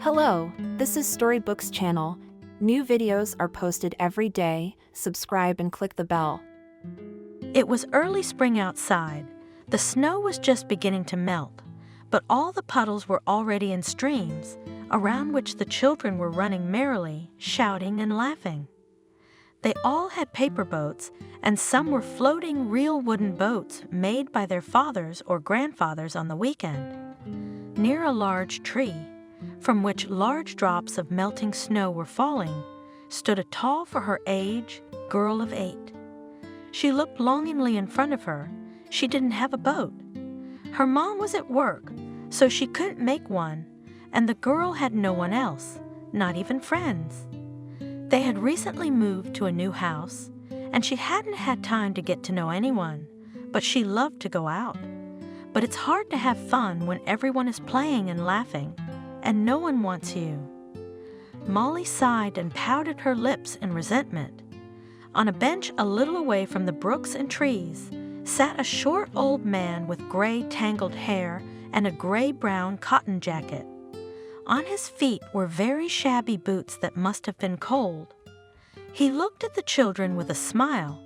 Hello, this is Storybooks channel. New videos are posted every day. Subscribe and click the bell. It was early spring outside. The snow was just beginning to melt, but all the puddles were already in streams, around which the children were running merrily, shouting and laughing. They all had paper boats, and some were floating real wooden boats made by their fathers or grandfathers on the weekend. Near a large tree, from which large drops of melting snow were falling, stood a tall for her age girl of 8. She looked longingly in front of her. She didn't have a boat. Her mom was at work, so she couldn't make one, and the girl had no one else, not even friends. They had recently moved to a new house, and she hadn't had time to get to know anyone, but she loved to go out. But it's hard to have fun when everyone is playing and laughing, and no one wants you. Molly sighed and pouted her lips in resentment. On a bench a little away from the brooks and trees sat a short old man with gray tangled hair and a gray-brown cotton jacket. On his feet were very shabby boots that must have been cold. He looked at the children with a smile,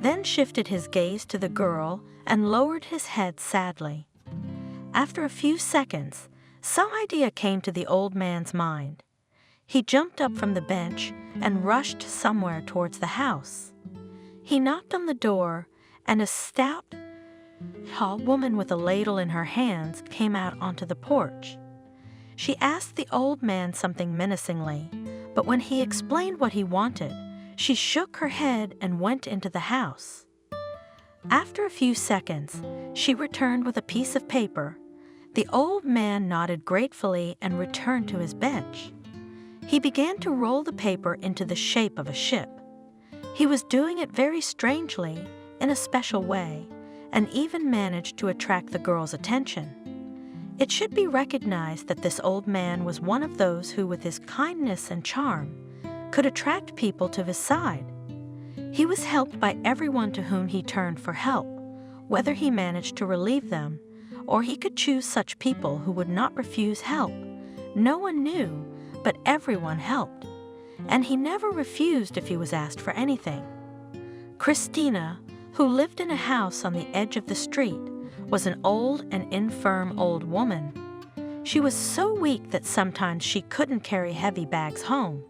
then shifted his gaze to the girl and lowered his head sadly. After a few seconds, some idea came to the old man's mind. He jumped up from the bench and rushed somewhere towards the house. He knocked on the door, and a stout, tall woman with a ladle in her hands came out onto the porch. She asked the old man something menacingly, but when he explained what he wanted, she shook her head and went into the house. After a few seconds, she returned with a piece of paper. The old man nodded gratefully and returned to his bench. He began to roll the paper into the shape of a ship. He was doing it very strangely, in a special way, and even managed to attract the girl's attention. It should be recognized that this old man was one of those who, with his kindness and charm, could attract people to his side. He was helped by everyone to whom he turned for help, whether he managed to relieve them, or he could choose such people who would not refuse help. No one knew, but everyone helped, and he never refused if he was asked for anything. Christina, who lived in a house on the edge of the street, was an old and infirm old woman. She was so weak that sometimes she couldn't carry heavy bags home,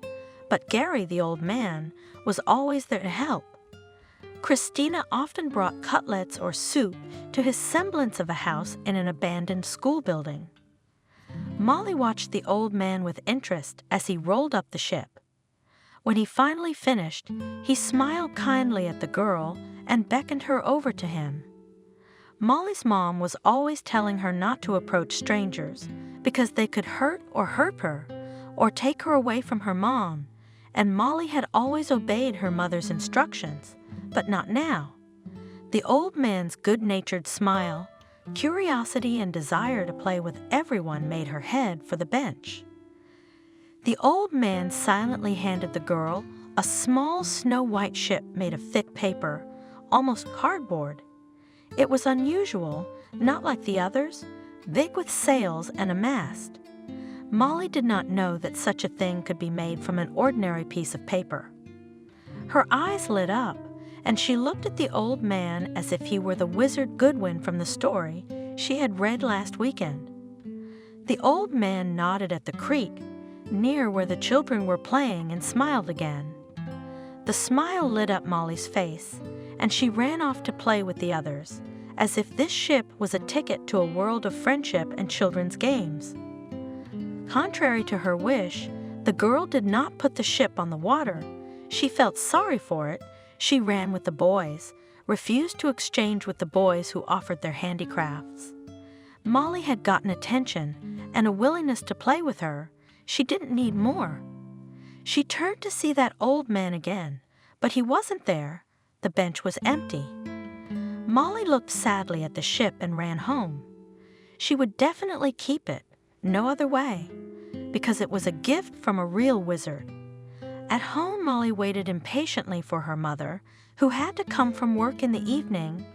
but Gary, the old man, was always there to help. Christina often brought cutlets or soup to his semblance of a house in an abandoned school building. Molly watched the old man with interest as he rolled up the ship. When he finally finished, he smiled kindly at the girl and beckoned her over to him. Molly's mom was always telling her not to approach strangers because they could hurt her or take her away from her mom, and Molly had always obeyed her mother's instructions, but not now. The old man's good-natured smile, curiosity, and desire to play with everyone made her head for the bench. The old man silently handed the girl a small snow-white ship made of thick paper, almost cardboard. It was unusual, not like the others, big with sails and a mast. Molly did not know that such a thing could be made from an ordinary piece of paper. Her eyes lit up, and she looked at the old man as if he were the wizard Goodwin from the story she had read last weekend. The old man nodded at the creek, near where the children were playing, and smiled again. The smile lit up Molly's face, and she ran off to play with the others, as if this ship was a ticket to a world of friendship and children's games. Contrary to her wish, the girl did not put the ship on the water. She felt sorry for it. She ran with the boys, refused to exchange with the boys who offered their handicrafts. Molly had gotten attention and a willingness to play with her. She didn't need more. She turned to see that old man again, but he wasn't there. The bench was empty. Molly looked sadly at the ship and ran home. She would definitely keep it, no other way, because it was a gift from a real wizard. At home, Molly waited impatiently for her mother, who had to come from work in the evening,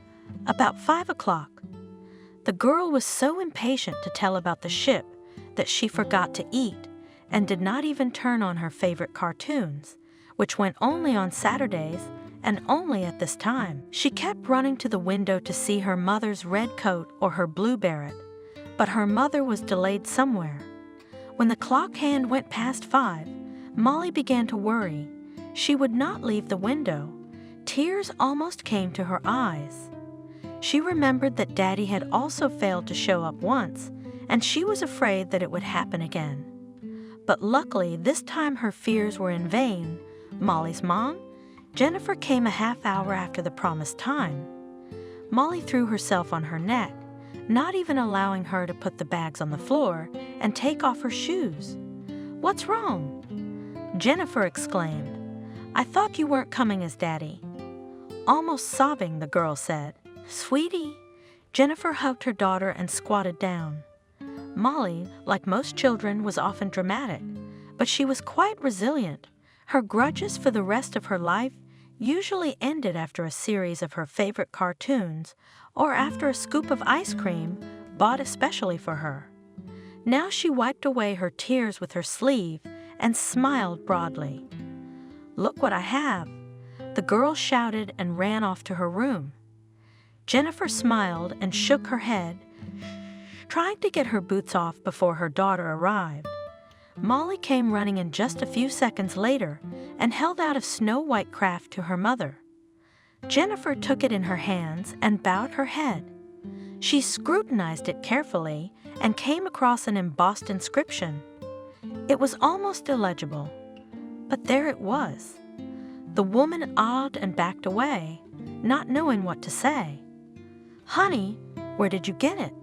about 5 o'clock. The girl was so impatient to tell about the ship that she forgot to eat and did not even turn on her favorite cartoons, which went only on Saturdays and only at this time. She kept running to the window to see her mother's red coat or her blue beret, but her mother was delayed somewhere. When the clock hand went past 5, Molly began to worry. She would not leave the window. Tears almost came to her eyes. She remembered that Daddy had also failed to show up once, and she was afraid that it would happen again. But luckily, this time her fears were in vain. Molly's mom, Jennifer, came a half hour after the promised time. Molly threw herself on her neck, not even allowing her to put the bags on the floor and take off her shoes. "What's wrong?" Jennifer exclaimed. "I thought you weren't coming as Daddy." Almost sobbing, the girl said, "Sweetie." Jennifer hugged her daughter and squatted down. Molly, like most children, was often dramatic, but she was quite resilient. Her grudges for the rest of her life usually ended after a series of her favorite cartoons or after a scoop of ice cream bought especially for her. Now she wiped away her tears with her sleeve and smiled broadly. "Look what I have!" The girl shouted and ran off to her room. Jennifer smiled and shook her head, trying to get her boots off before her daughter arrived. Molly came running in just a few seconds later and held out a snow-white craft to her mother. Jennifer took it in her hands and bowed her head. She scrutinized it carefully and came across an embossed inscription. It was almost illegible, but there it was. The woman awed and backed away, not knowing what to say. "Honey, where did you get it?"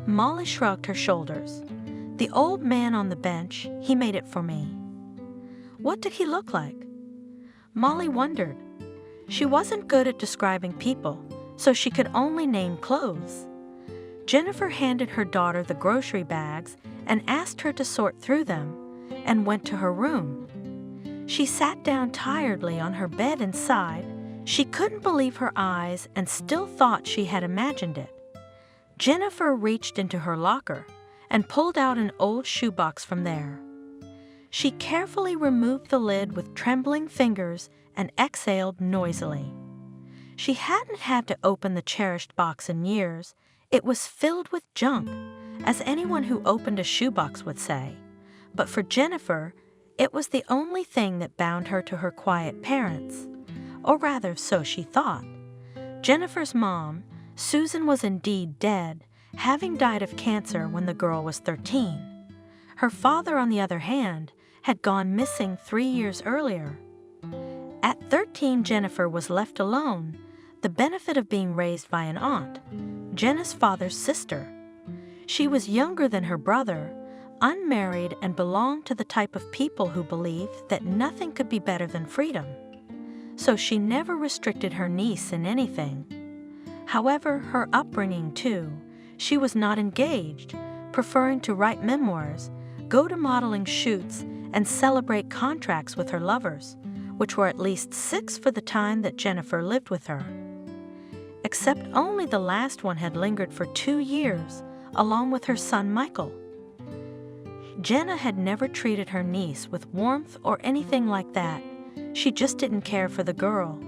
Molly shrugged her shoulders. "The old man on the bench, he made it for me." "What did he look like?" Molly wondered. She wasn't good at describing people, so she could only name clothes. Jennifer handed her daughter the grocery bags and asked her to sort through them, and went to her room. She sat down tiredly on her bed and sighed. She couldn't believe her eyes and still thought she had imagined it. Jennifer reached into her locker and pulled out an old shoebox from there. She carefully removed the lid with trembling fingers and exhaled noisily. She hadn't had to open the cherished box in years. It was filled with junk, as anyone who opened a shoebox would say. But for Jennifer, it was the only thing that bound her to her quiet parents. Or rather, so she thought. Jennifer's mom, Susan, was indeed dead, having died of cancer when the girl was 13. Her father, on the other hand, had gone missing 3 years earlier. At 13, Jennifer was left alone, the benefit of being raised by an aunt, Jenna's father's sister. She was younger than her brother, unmarried, and belonged to the type of people who believe that nothing could be better than freedom. So she never restricted her niece in anything. However, her upbringing too, she was not engaged, preferring to write memoirs, go to modeling shoots, and celebrate contracts with her lovers, which were at least 6 for the time that Jennifer lived with her. Except only the last one had lingered for 2 years, along with her son Michael. Jenna had never treated her niece with warmth or anything like that. She just didn't care for the girl.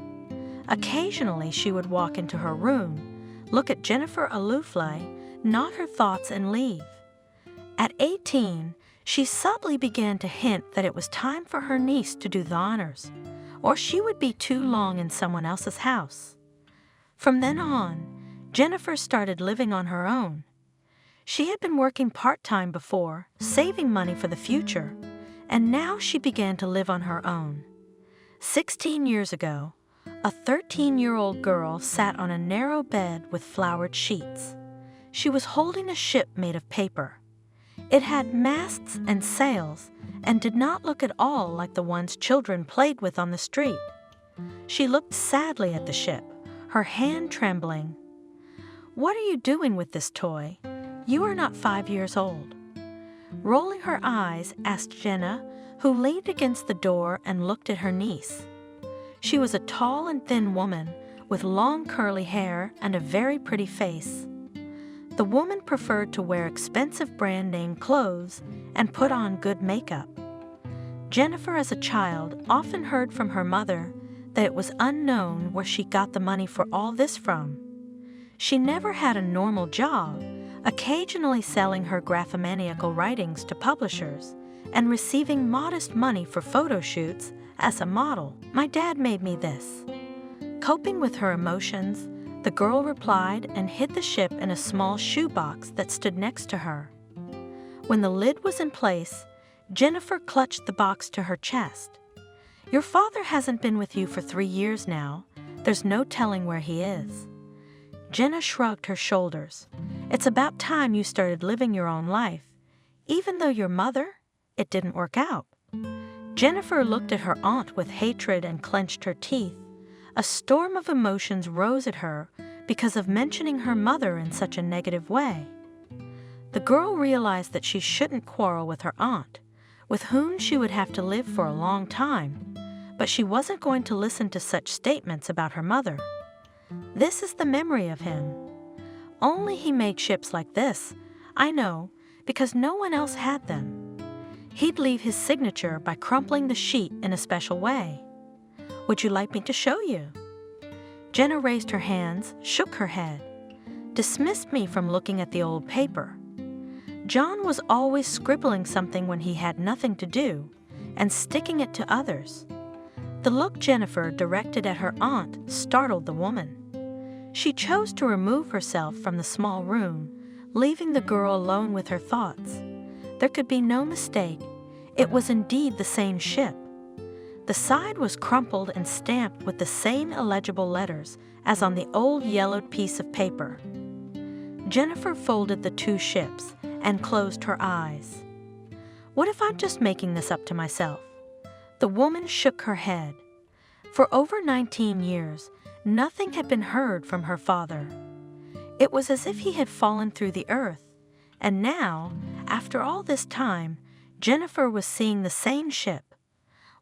Occasionally she would walk into her room, look at Jennifer aloofly, nod her thoughts, and leave. At 18, she subtly began to hint that it was time for her niece to do the honors, or she would be too long in someone else's house. From then on, Jennifer started living on her own. She had been working part-time before, saving money for the future, and now she began to live on her own. 16 years ago, a 13-year-old girl sat on a narrow bed with flowered sheets. She was holding a ship made of paper. It had masts and sails and did not look at all like the ones children played with on the street. She looked sadly at the ship, her hand trembling. "What are you doing with this toy? You are not 5 years old." Rolling her eyes, asked Jenna, who leaned against the door and looked at her niece. She was a tall and thin woman with long curly hair and a very pretty face. The woman preferred to wear expensive brand name clothes and put on good makeup. Jennifer, as a child, often heard from her mother that it was unknown where she got the money for all this from. She never had a normal job, occasionally selling her graphomaniacal writings to publishers and receiving modest money for photo shoots as a model. "My dad made me this." Coping with her emotions, the girl replied and hid the ship in a small shoebox that stood next to her. When the lid was in place, Jennifer clutched the box to her chest. "Your father hasn't been with you for 3 years now. There's no telling where he is." Jenna shrugged her shoulders. "It's about time you started living your own life. Even though your mother, it didn't work out." Jennifer looked at her aunt with hatred and clenched her teeth. A storm of emotions rose at her because of mentioning her mother in such a negative way. The girl realized that she shouldn't quarrel with her aunt, with whom she would have to live for a long time, but she wasn't going to listen to such statements about her mother. "This is the memory of him. Only he made ships like this. I know, because no one else had them. He'd leave his signature by crumpling the sheet in a special way. Would you like me to show you?" Jenna raised her hands, shook her head, dismissed me from looking at the old paper. John was always scribbling something when he had nothing to do and sticking it to others. The look Jennifer directed at her aunt startled the woman. She chose to remove herself from the small room, leaving the girl alone with her thoughts. There could be no mistake. It was indeed the same ship. The side was crumpled and stamped with the same illegible letters as on the old yellowed piece of paper. Jennifer folded the 2 ships and closed her eyes. "What if I'm just making this up to myself?" The woman shook her head. For over 19 years, nothing had been heard from her father. It was as if he had fallen through the earth, and now, after all this time, Jennifer was seeing the same ship.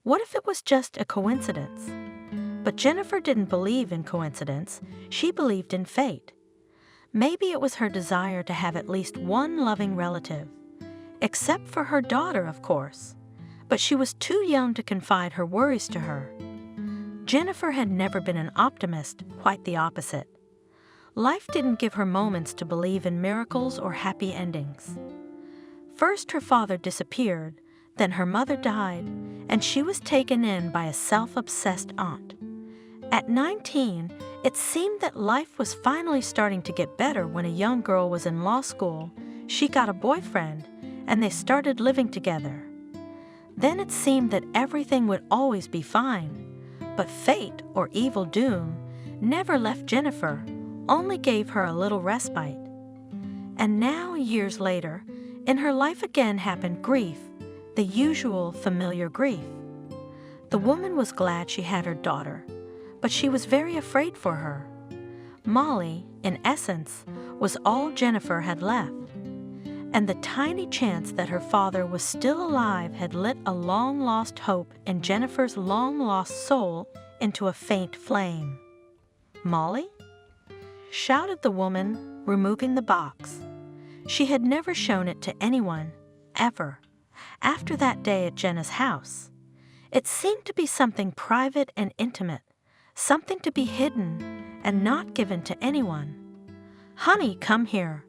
What if it was just a coincidence? But Jennifer didn't believe in coincidence. She believed in fate. Maybe it was her desire to have at least one loving relative, except for her daughter, of course. But she was too young to confide her worries to her. Jennifer had never been an optimist, quite the opposite. Life didn't give her moments to believe in miracles or happy endings. First her father disappeared, then her mother died, and she was taken in by a self-obsessed aunt. At 19, it seemed that life was finally starting to get better when a young girl was in law school, she got a boyfriend, and they started living together. Then it seemed that everything would always be fine. But fate, or evil doom, never left Jennifer, only gave her a little respite. And now, years later, in her life again happened grief, the usual familiar grief. The woman was glad she had her daughter, but she was very afraid for her. Molly, in essence, was all Jennifer had left. And the tiny chance that her father was still alive had lit a long-lost hope in Jennifer's long-lost soul into a faint flame. "Molly?" shouted the woman, removing the box. She had never shown it to anyone, ever, after that day at Jenna's house. It seemed to be something private and intimate, something to be hidden and not given to anyone. "Honey, come here."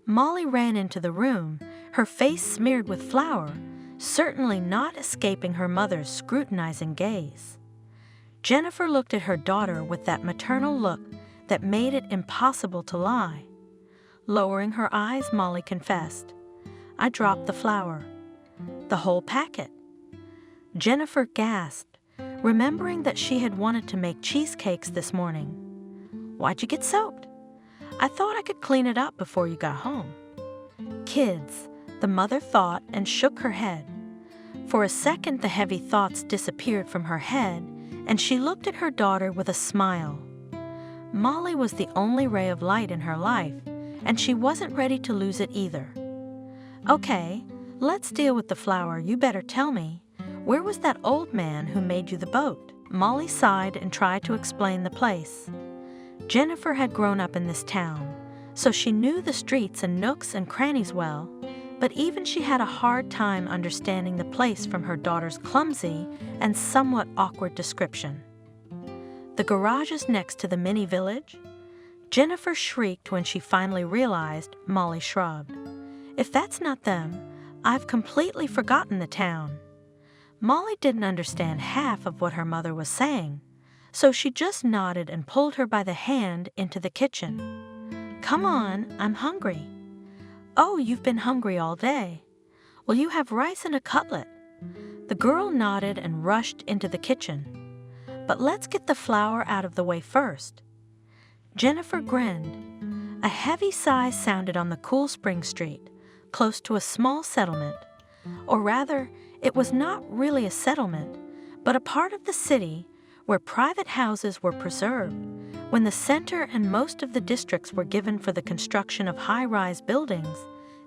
Molly ran into the room, her face smeared with flour, certainly not escaping her mother's scrutinizing gaze. Jennifer looked at her daughter with that maternal look that made it impossible to lie. Lowering her eyes, Molly confessed, "I dropped the flour." "The whole packet?" Jennifer gasped, remembering that she had wanted to make cheesecakes this morning. "Why'd you get soaked?" "I thought I could clean it up before you got home." "Kids," the mother thought and shook her head. For a second the heavy thoughts disappeared from her head, and she looked at her daughter with a smile. Molly was the only ray of light in her life, and she wasn't ready to lose it either. "Okay, let's deal with the flour. You better tell me, where was that old man who made you the boat?" Molly sighed and tried to explain the place. Jennifer had grown up in this town, so she knew the streets and nooks and crannies well, but even she had a hard time understanding the place from her daughter's clumsy and somewhat awkward description. The garages next to the mini village? Jennifer shrieked when she finally realized Molly shrugged. If that's not them, I've completely forgotten the town. Molly didn't understand half of what her mother was saying, so she just nodded and pulled her by the hand into the kitchen. Come on, I'm hungry. Oh, you've been hungry all day. Will you have rice and a cutlet? The girl nodded and rushed into the kitchen. But let's get the flour out of the way first. Jennifer grinned. A heavy sigh sounded on the cool spring street, close to a small settlement. Or rather, it was not really a settlement, but a part of the city where private houses were preserved when the center and most of the districts were given for the construction of high-rise buildings.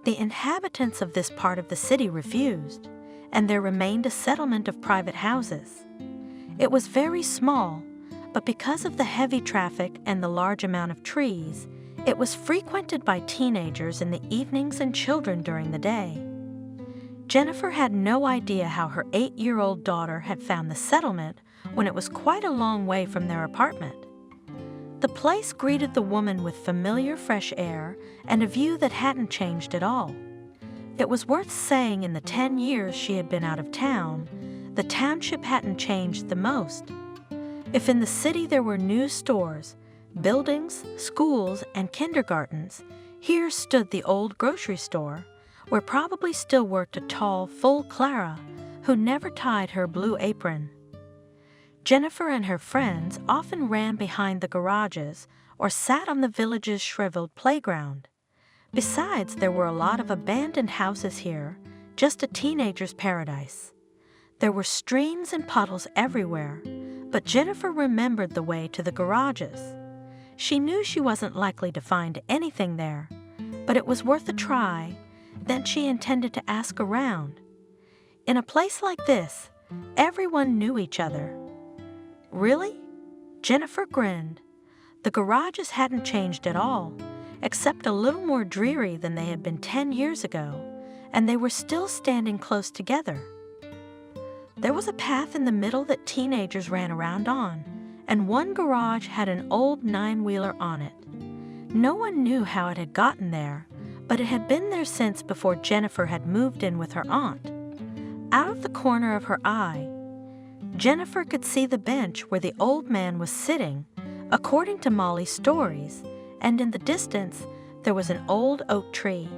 The inhabitants of this part of the city refused, and there remained a settlement of private houses. It was very small, but because of the heavy traffic and the large amount of trees, it was frequented by teenagers in the evenings and children during the day. Jennifer had no idea how her 8-year-old daughter had found the settlement when it was quite a long way from their apartment. The place greeted the woman with familiar fresh air and a view that hadn't changed at all. It was worth saying in the 10 years she had been out of town, the township hadn't changed the most. If in the city there were new stores, buildings, schools, and kindergartens, here stood the old grocery store, where probably still worked a tall, full Clara, who never tied her blue apron. Jennifer and her friends often ran behind the garages or sat on the village's shriveled playground. Besides, there were a lot of abandoned houses here, just a teenager's paradise. There were streams and puddles everywhere, but Jennifer remembered the way to the garages. She knew she wasn't likely to find anything there, but it was worth a try. Then she intended to ask around. In a place like this, everyone knew each other. Really? Jennifer grinned. The garages hadn't changed at all, except a little more dreary than they had been 10 years ago, and they were still standing close together. There was a path in the middle that teenagers ran around on, and one garage had an old 9-wheeler on it. No one knew how it had gotten there, but it had been there since before Jennifer had moved in with her aunt. Out of the corner of her eye, Jennifer could see the bench where the old man was sitting, according to Molly's stories, and in the distance there was an old oak tree,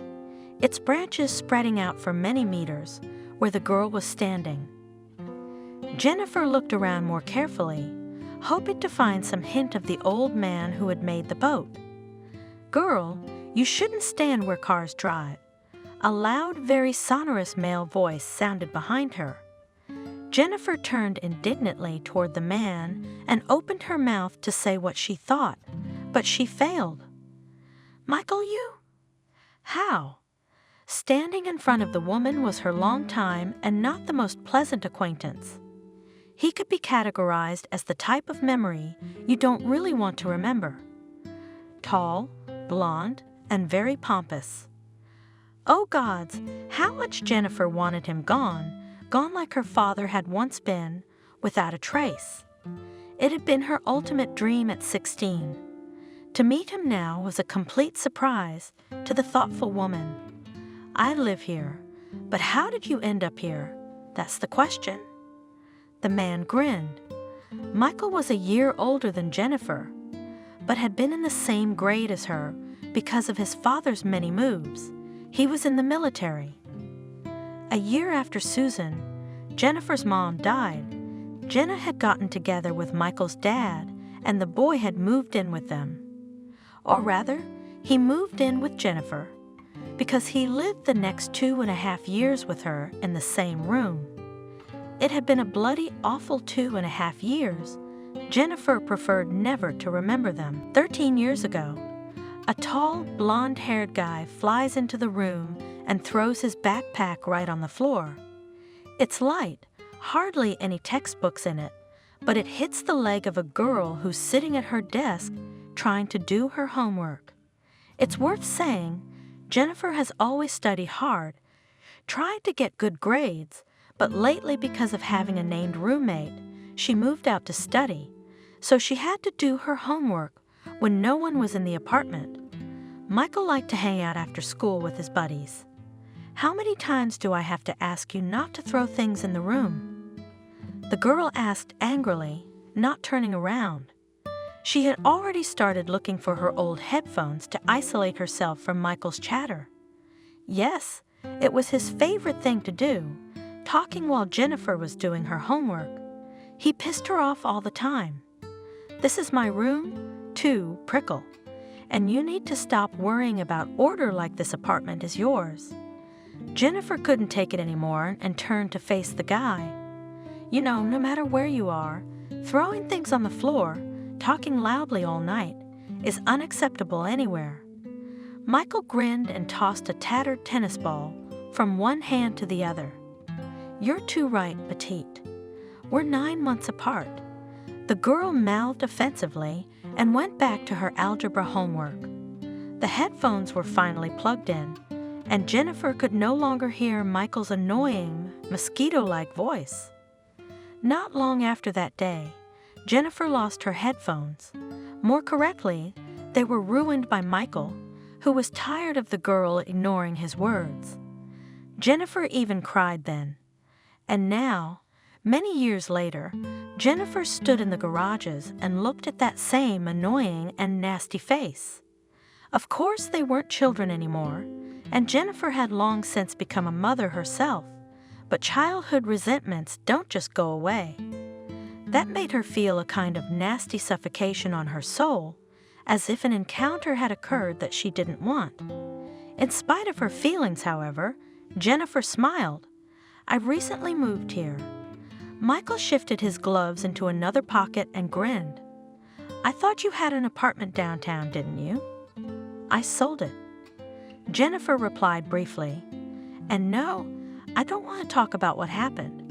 its branches spreading out for many meters, where the girl was standing. Jennifer looked around more carefully, hoping to find some hint of the old man who had made the boat. "Girl, you shouldn't stand where cars drive." A loud, very sonorous male voice sounded behind her. Jennifer turned indignantly toward the man and opened her mouth to say what she thought, but she failed. "Michael, you?" "How?" Standing in front of the woman was her longtime and not the most pleasant acquaintance. He could be categorized as the type of memory you don't really want to remember. Tall, blonde, and very pompous. Oh gods, how much Jennifer wanted him gone like her father had once been, without a trace. It had been her ultimate dream at 16. To meet him now was a complete surprise to the thoughtful woman. "I live here, but how did you end up here? That's the question." The man grinned. Michael was a year older than Jennifer, but had been in the same grade as her because of his father's many moves. He was in the military. A year after Susan, Jennifer's mom died, Jenna had gotten together with Michael's dad, and the boy had moved in with them. Or rather, he moved in with Jennifer, because he lived the next 2.5 years with her in the same room. It had been a bloody, awful 2.5 years. Jennifer preferred never to remember them. 13 years ago, a tall, blonde-haired guy flies into the room and throws his backpack right on the floor. It's light, hardly any textbooks in it, but it hits the leg of a girl who's sitting at her desk trying to do her homework. It's worth saying, Jennifer has always studied hard, tried to get good grades, but lately, because of having a named roommate, she moved out to study, so she had to do her homework when no one was in the apartment. Michael liked to hang out after school with his buddies. How many times do I have to ask you not to throw things in the room? The girl asked angrily, not turning around. She had already started looking for her old headphones to isolate herself from Michael's chatter. Yes, it was his favorite thing to do, talking while Jennifer was doing her homework. He pissed her off all the time. "This is my room, too, Prickle, and you need to stop worrying about order like this apartment is yours." Jennifer couldn't take it anymore and turned to face the guy. "You know, no matter where you are, throwing things on the floor, talking loudly all night, is unacceptable anywhere." Michael grinned and tossed a tattered tennis ball from one hand to the other. "You're too right, Petite. We're 9 months apart." The girl mouthed offensively and went back to her algebra homework. The headphones were finally plugged in, and Jennifer could no longer hear Michael's annoying, mosquito-like voice. Not long after that day, Jennifer lost her headphones. More correctly, they were ruined by Michael, who was tired of the girl ignoring his words. Jennifer even cried then. And now, many years later, Jennifer stood in the garages and looked at that same annoying and nasty face. Of course, they weren't children anymore, and Jennifer had long since become a mother herself, but childhood resentments don't just go away. That made her feel a kind of nasty suffocation on her soul, as if an encounter had occurred that she didn't want. In spite of her feelings, however, Jennifer smiled. "I've recently moved here." Michael shifted his gloves into another pocket and grinned. "I thought you had an apartment downtown, didn't you?" "I sold it." Jennifer replied briefly, "And no, I don't want to talk about what happened."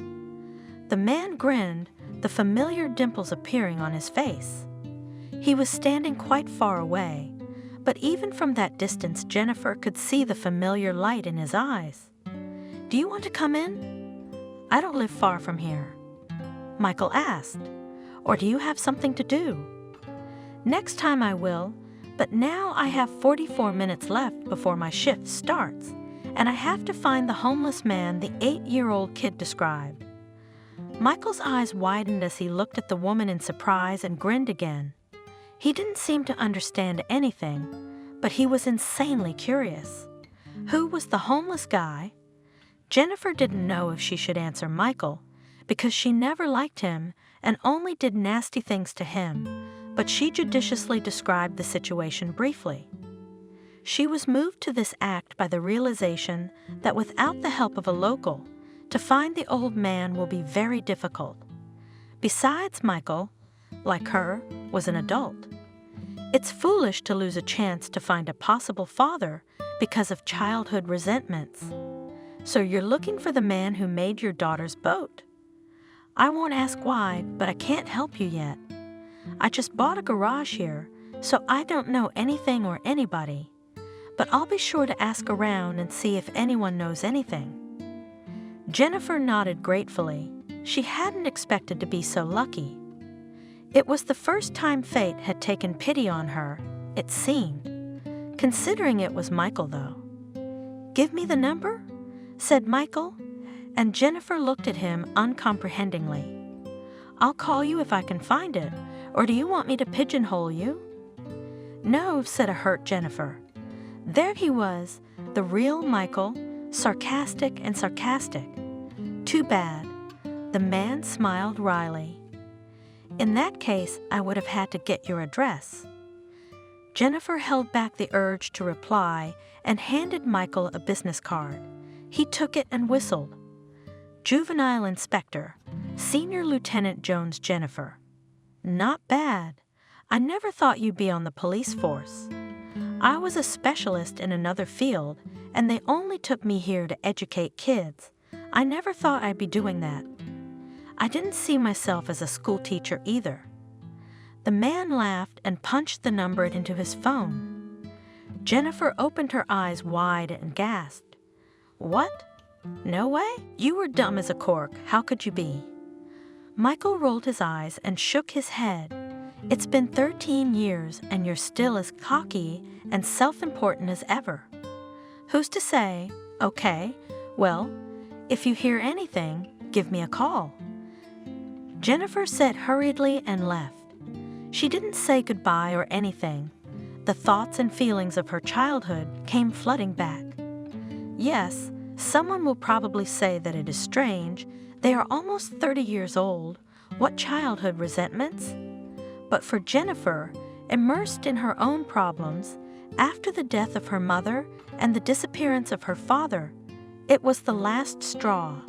The man grinned, the familiar dimples appearing on his face. He was standing quite far away, but even from that distance Jennifer could see the familiar light in his eyes. "Do you want to come in?" "I don't live far from here." Michael asked, "Or do you have something to do?" "Next time I will, but now I have 44 minutes left before my shift starts, and I have to find the homeless man the 8-year-old kid described." Michael's eyes widened as he looked at the woman in surprise and grinned again. He didn't seem to understand anything, but he was insanely curious. Who was the homeless guy? Jennifer didn't know if she should answer Michael, because she never liked him and only did nasty things to him, but she judiciously described the situation briefly. She was moved to this act by the realization that without the help of a local, to find the old man will be very difficult. Besides, Michael, like her, was an adult. It's foolish to lose a chance to find a possible father because of childhood resentments. "So you're looking for the man who made your daughter's boat?" "I won't ask why, but I can't help you yet. I just bought a garage here, so I don't know anything or anybody. But I'll be sure to ask around and see if anyone knows anything." Jennifer nodded gratefully. She hadn't expected to be so lucky. It was the first time fate had taken pity on her, it seemed. Considering it was Michael, though. "Give me the number?" said Michael, and Jennifer looked at him uncomprehendingly. "I'll call you if I can find it, or do you want me to pigeonhole you?" "No," said a hurt Jennifer. There he was, the real Michael, sarcastic and sarcastic. Too bad. The man smiled wryly. "In that case, I would have had to get your address." Jennifer held back the urge to reply and handed Michael a business card. He took it and whistled. "Juvenile Inspector, Senior Lieutenant Jones Jennifer." "Not bad. I never thought you'd be on the police force. I was a specialist in another field, and they only took me here to educate kids. I never thought I'd be doing that. I didn't see myself as a school teacher either." The man laughed and punched the number into his phone. Jennifer opened her eyes wide and gasped. What? No way? You were dumb as a cork. How could you be? Michael rolled his eyes and shook his head. It's been 13 years and you're still as cocky and self-important as ever. Who's to say? Okay, well, if you hear anything, give me a call. Jennifer said hurriedly and left. She didn't say goodbye or anything. The thoughts and feelings of her childhood came flooding back. Yes, someone will probably say that it is strange. They are almost 30 years old. What childhood resentments? But for Jennifer, immersed in her own problems, after the death of her mother and the disappearance of her father, it was the last straw.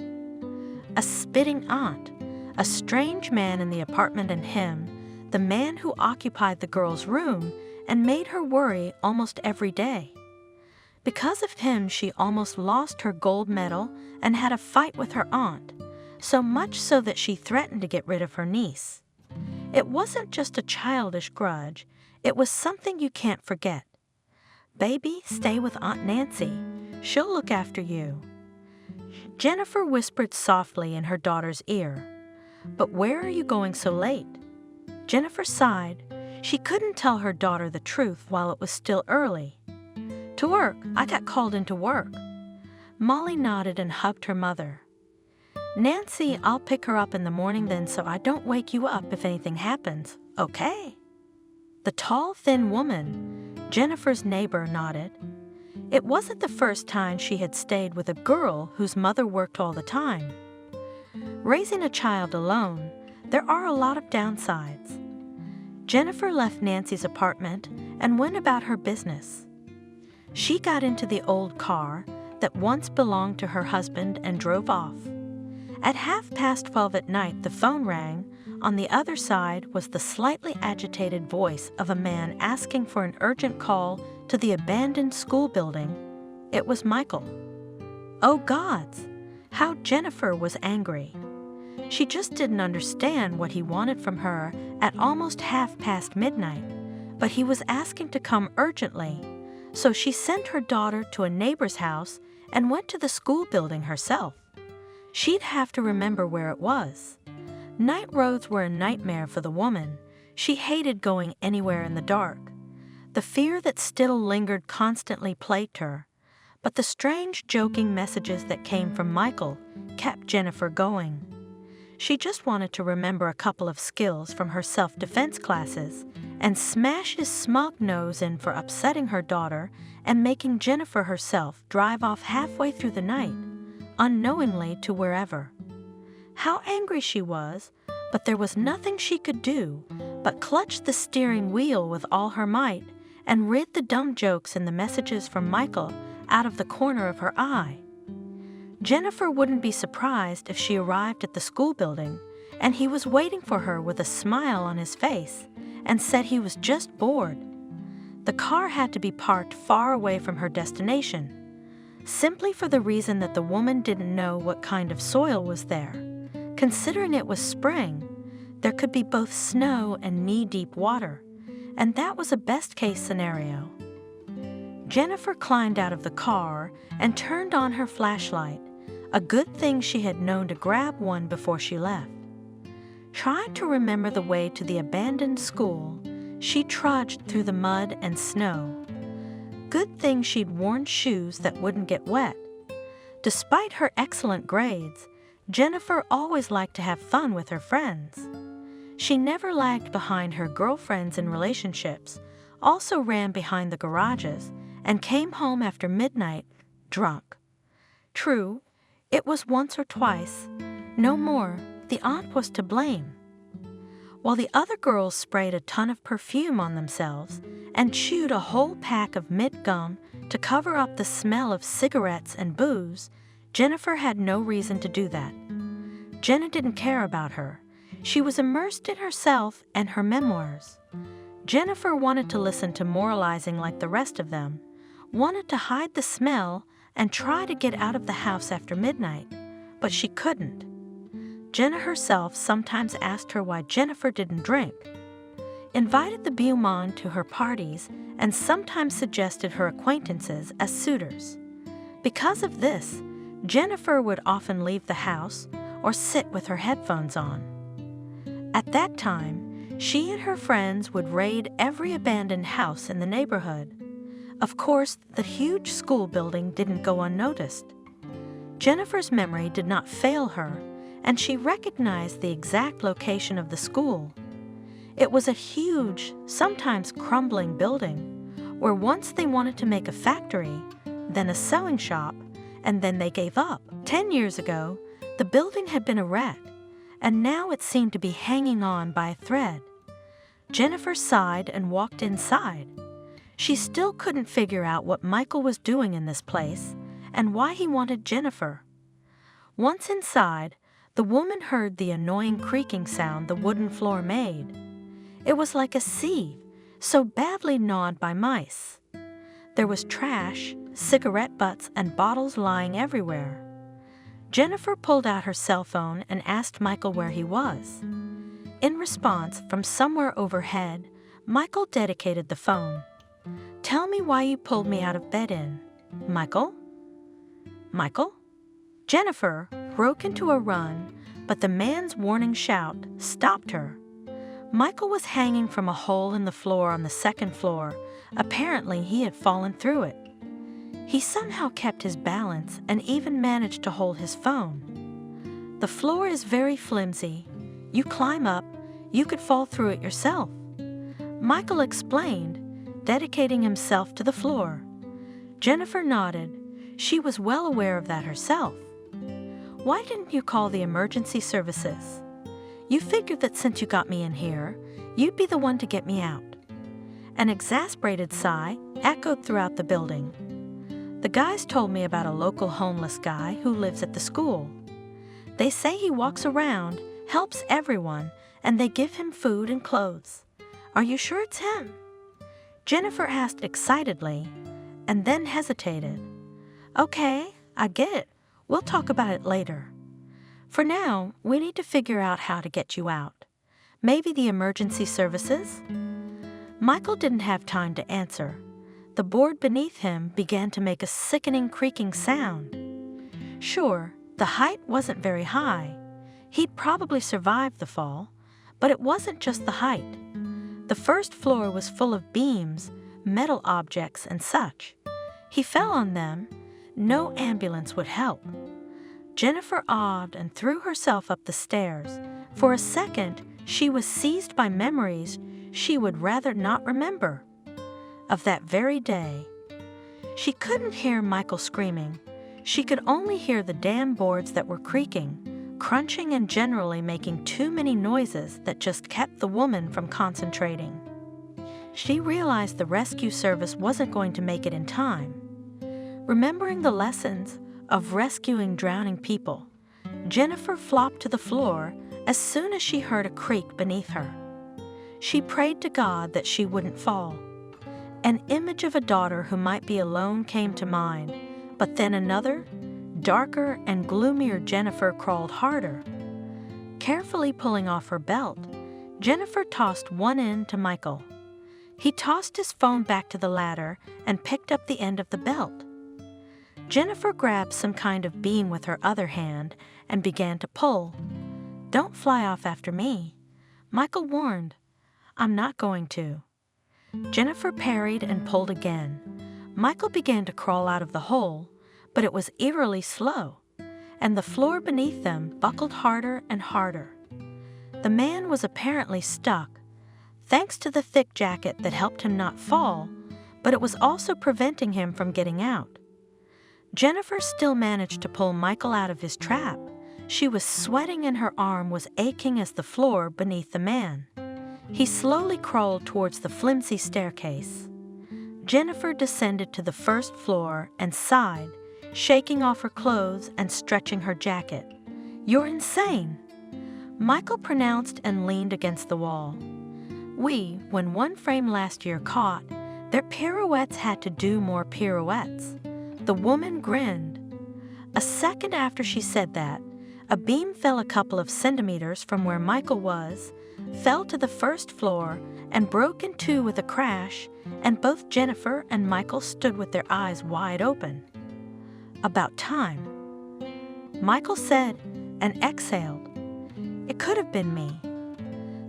A spitting aunt, a strange man in the apartment, and him, the man who occupied the girl's room and made her worry almost every day. Because of him, she almost lost her gold medal and had a fight with her aunt, so much so that she threatened to get rid of her niece. It wasn't just a childish grudge, it was something you can't forget. Baby, stay with Aunt Nancy. She'll look after you. Jennifer whispered softly in her daughter's ear. But where are you going so late? Jennifer sighed. She couldn't tell her daughter the truth while it was still early. To work. I got called into work. Molly nodded and hugged her mother. Nancy, I'll pick her up in the morning then so I don't wake you up if anything happens, okay? The tall, thin woman, Jennifer's neighbor, nodded. It wasn't the first time she had stayed with a girl whose mother worked all the time. Raising a child alone, there are a lot of downsides. Jennifer left Nancy's apartment and went about her business. She got into the old car that once belonged to her husband and drove off. At 12:30 at night, the phone rang. On the other side was the slightly agitated voice of a man asking for an urgent call to the abandoned school building. It was Michael. Oh gods! How Jennifer was angry. She just didn't understand what he wanted from her at almost midnight, but he was asking to come urgently, so she sent her daughter to a neighbor's house and went to the school building herself. She'd have to remember where it was. Night roads were a nightmare for the woman. She hated going anywhere in the dark. The fear that still lingered constantly plagued her, but the strange, joking messages that came from Michael kept Jennifer going. She just wanted to remember a couple of skills from her self-defense classes and smash his smug nose in for upsetting her daughter and making Jennifer herself drive off halfway through the night, unknowingly to wherever. How angry she was, but there was nothing she could do but clutch the steering wheel with all her might and rid the dumb jokes and the messages from Michael out of the corner of her eye. Jennifer wouldn't be surprised if she arrived at the school building and he was waiting for her with a smile on his face and said he was just bored. The car had to be parked far away from her destination, simply for the reason that the woman didn't know what kind of soil was there. Considering it was spring, there could be both snow and knee-deep water, and that was a best-case scenario. Jennifer climbed out of the car and turned on her flashlight, a good thing she had known to grab one before she left. Trying to remember the way to the abandoned school, she trudged through the mud and snow. Good thing she'd worn shoes that wouldn't get wet. Despite her excellent grades, Jennifer always liked to have fun with her friends. She never lagged behind her girlfriends in relationships, also ran behind the garages, and came home after midnight, drunk. True, it was once or twice. No more. The aunt was to blame. While the other girls sprayed a ton of perfume on themselves and chewed a whole pack of mint gum to cover up the smell of cigarettes and booze, Jennifer had no reason to do that. Jenna didn't care about her. She was immersed in herself and her memoirs. Jennifer wanted to listen to moralizing like the rest of them, wanted to hide the smell and try to get out of the house after midnight, but she couldn't. Jenna herself sometimes asked her why Jennifer didn't drink, invited the Beaumont to her parties, and sometimes suggested her acquaintances as suitors. Because of this, Jennifer would often leave the house or sit with her headphones on. At that time, she and her friends would raid every abandoned house in the neighborhood. Of course, the huge school building didn't go unnoticed. Jennifer's memory did not fail her, and she recognized the exact location of the school. It was a huge, sometimes crumbling building, where once they wanted to make a factory, then a sewing shop, and then they gave up. 10 years ago, the building had been a wreck, and now it seemed to be hanging on by a thread. Jennifer sighed and walked inside. She still couldn't figure out what Michael was doing in this place and why he wanted Jennifer. Once inside, the woman heard the annoying creaking sound the wooden floor made. It was like a sieve, so badly gnawed by mice. There was trash, cigarette butts, and bottles lying everywhere. Jennifer pulled out her cell phone and asked Michael where he was. In response, from somewhere overhead, Michael dedicated the phone. "Tell me why you pulled me out of bed in. Michael? Michael?" Jennifer broke into a run, but the man's warning shout stopped her. Michael was hanging from a hole in the floor on the second floor. Apparently, he had fallen through it. He somehow kept his balance and even managed to hold his phone. "The floor is very flimsy. You climb up, you could fall through it yourself," Michael explained, dedicating himself to the floor. Jennifer nodded. She was well aware of that herself. "Why didn't you call the emergency services? You figured that since you got me in here, you'd be the one to get me out." An exasperated sigh echoed throughout the building. "The guys told me about a local homeless guy who lives at the school. They say he walks around, helps everyone, and they give him food and clothes. Are you sure it's him?" Jennifer asked excitedly, and then hesitated. "Okay, I get it. We'll talk about it later. For now, we need to figure out how to get you out. Maybe the emergency services?" Michael didn't have time to answer. The board beneath him began to make a sickening creaking sound. Sure, the height wasn't very high. He'd probably survived the fall, but it wasn't just the height. The first floor was full of beams, metal objects, and such. He fell on them. No ambulance would help. Jennifer awed and threw herself up the stairs. For a second, she was seized by memories she would rather not remember. Of that very day. She couldn't hear Michael screaming. She could only hear the damn boards that were creaking, crunching, and generally making too many noises that just kept the woman from concentrating. She realized the rescue service wasn't going to make it in time. Remembering the lessons of rescuing drowning people, Jennifer flopped to the floor as soon as she heard a creak beneath her. She prayed to God that she wouldn't fall. An image of a daughter who might be alone came to mind, but then another, darker and gloomier Jennifer crawled harder. Carefully pulling off her belt, Jennifer tossed one end to Michael. He tossed his phone back to the ladder and picked up the end of the belt. Jennifer grabbed some kind of beam with her other hand and began to pull. "Don't fly off after me," Michael warned. "I'm not going to." Jennifer parried and pulled again. Michael began to crawl out of the hole, but it was eerily slow, and the floor beneath them buckled harder and harder. The man was apparently stuck, thanks to the thick jacket that helped him not fall, but it was also preventing him from getting out. Jennifer still managed to pull Michael out of his trap. She was sweating and her arm was aching as the floor beneath the man. He slowly crawled towards the flimsy staircase. Jennifer descended to the first floor and sighed, shaking off her clothes and stretching her jacket. "You're insane," Michael pronounced and leaned against the wall. When one frame last year caught, their pirouettes had to do more pirouettes. The woman grinned. A second after she said that, a beam fell a couple of centimeters from where Michael was, fell to the first floor and broke in two with a crash, and both Jennifer and Michael stood with their eyes wide open. "About time," Michael said and exhaled. It could have been me.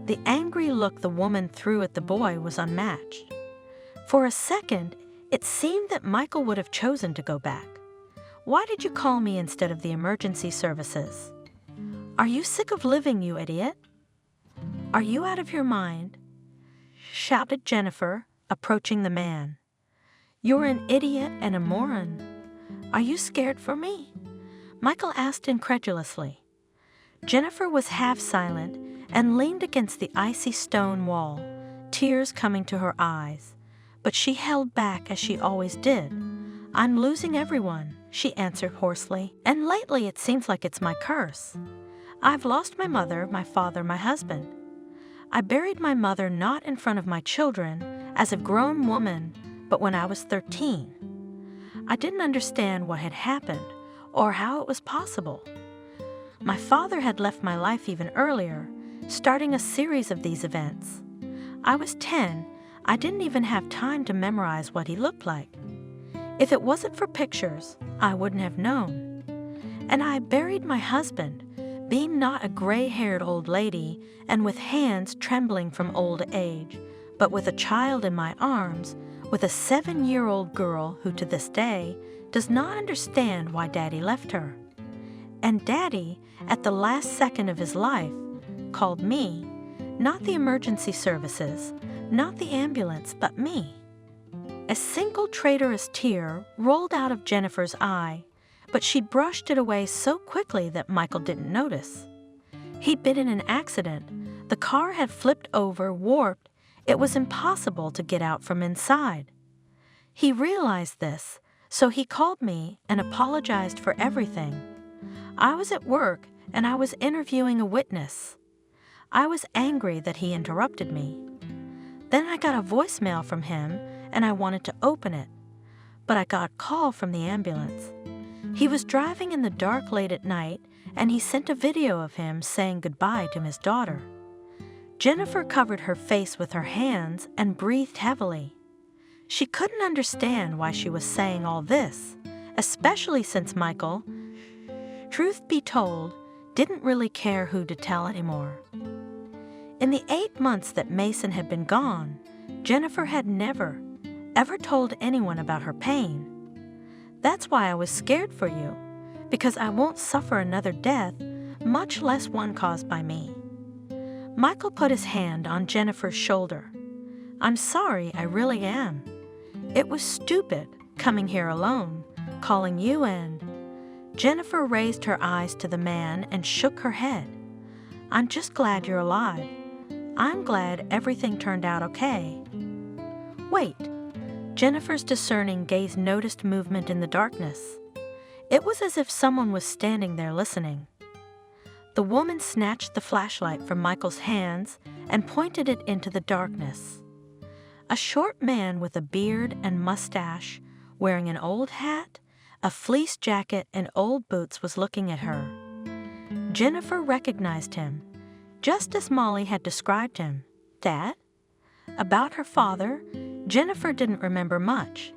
The angry look the woman threw at the boy was unmatched. For a second, it seemed that Michael would have chosen to go back. "Why did you call me instead of the emergency services? Are you sick of living, you idiot? Are you out of your mind?" shouted Jennifer, approaching the man. "You're an idiot and a moron. Are you scared for me?" Michael asked incredulously. Jennifer was half silent and leaned against the icy stone wall, tears coming to her eyes. But she held back as she always did. "I'm losing everyone," she answered hoarsely, "and lately it seems like it's my curse. I've lost my mother, my father, my husband. I buried my mother not in front of my children as a grown woman, but when I was 13. I didn't understand what had happened or how it was possible. My father had left my life even earlier, starting a series of these events. I was 10. I didn't even have time to memorize what he looked like. If it wasn't for pictures, I wouldn't have known. And I buried my husband, being not a gray-haired old lady and with hands trembling from old age, but with a child in my arms, with a 7-year-old girl who to this day does not understand why Daddy left her. And Daddy, at the last second of his life, called me, not the emergency services, not the ambulance, but me." A single traitorous tear rolled out of Jennifer's eye, but she brushed it away so quickly that Michael didn't notice. He'd been in an accident. The car had flipped over, warped. It was impossible to get out from inside. He realized this, so he called me and apologized for everything. I was at work and I was interviewing a witness. I was angry that he interrupted me. Then I got a voicemail from him and I wanted to open it, but I got a call from the ambulance. He was driving in the dark late at night and he sent a video of him saying goodbye to his daughter. Jennifer covered her face with her hands and breathed heavily. She couldn't understand why she was saying all this, especially since Michael, truth be told, didn't really care who to tell anymore. In the 8 months that Mason had been gone, Jennifer had never, ever told anyone about her pain. "That's why I was scared for you, because I won't suffer another death, much less one caused by me." Michael put his hand on Jennifer's shoulder. "I'm sorry, I really am. It was stupid, coming here alone, calling you and..." Jennifer raised her eyes to the man and shook her head. "I'm just glad you're alive. I'm glad everything turned out okay." "Wait." Jennifer's discerning gaze noticed movement in the darkness. It was as if someone was standing there listening. The woman snatched the flashlight from Michael's hands and pointed it into the darkness. A short man with a beard and mustache, wearing an old hat, a fleece jacket, and old boots was looking at her. Jennifer recognized him, just as Molly had described him. Dad? About her father, Jennifer didn't remember much.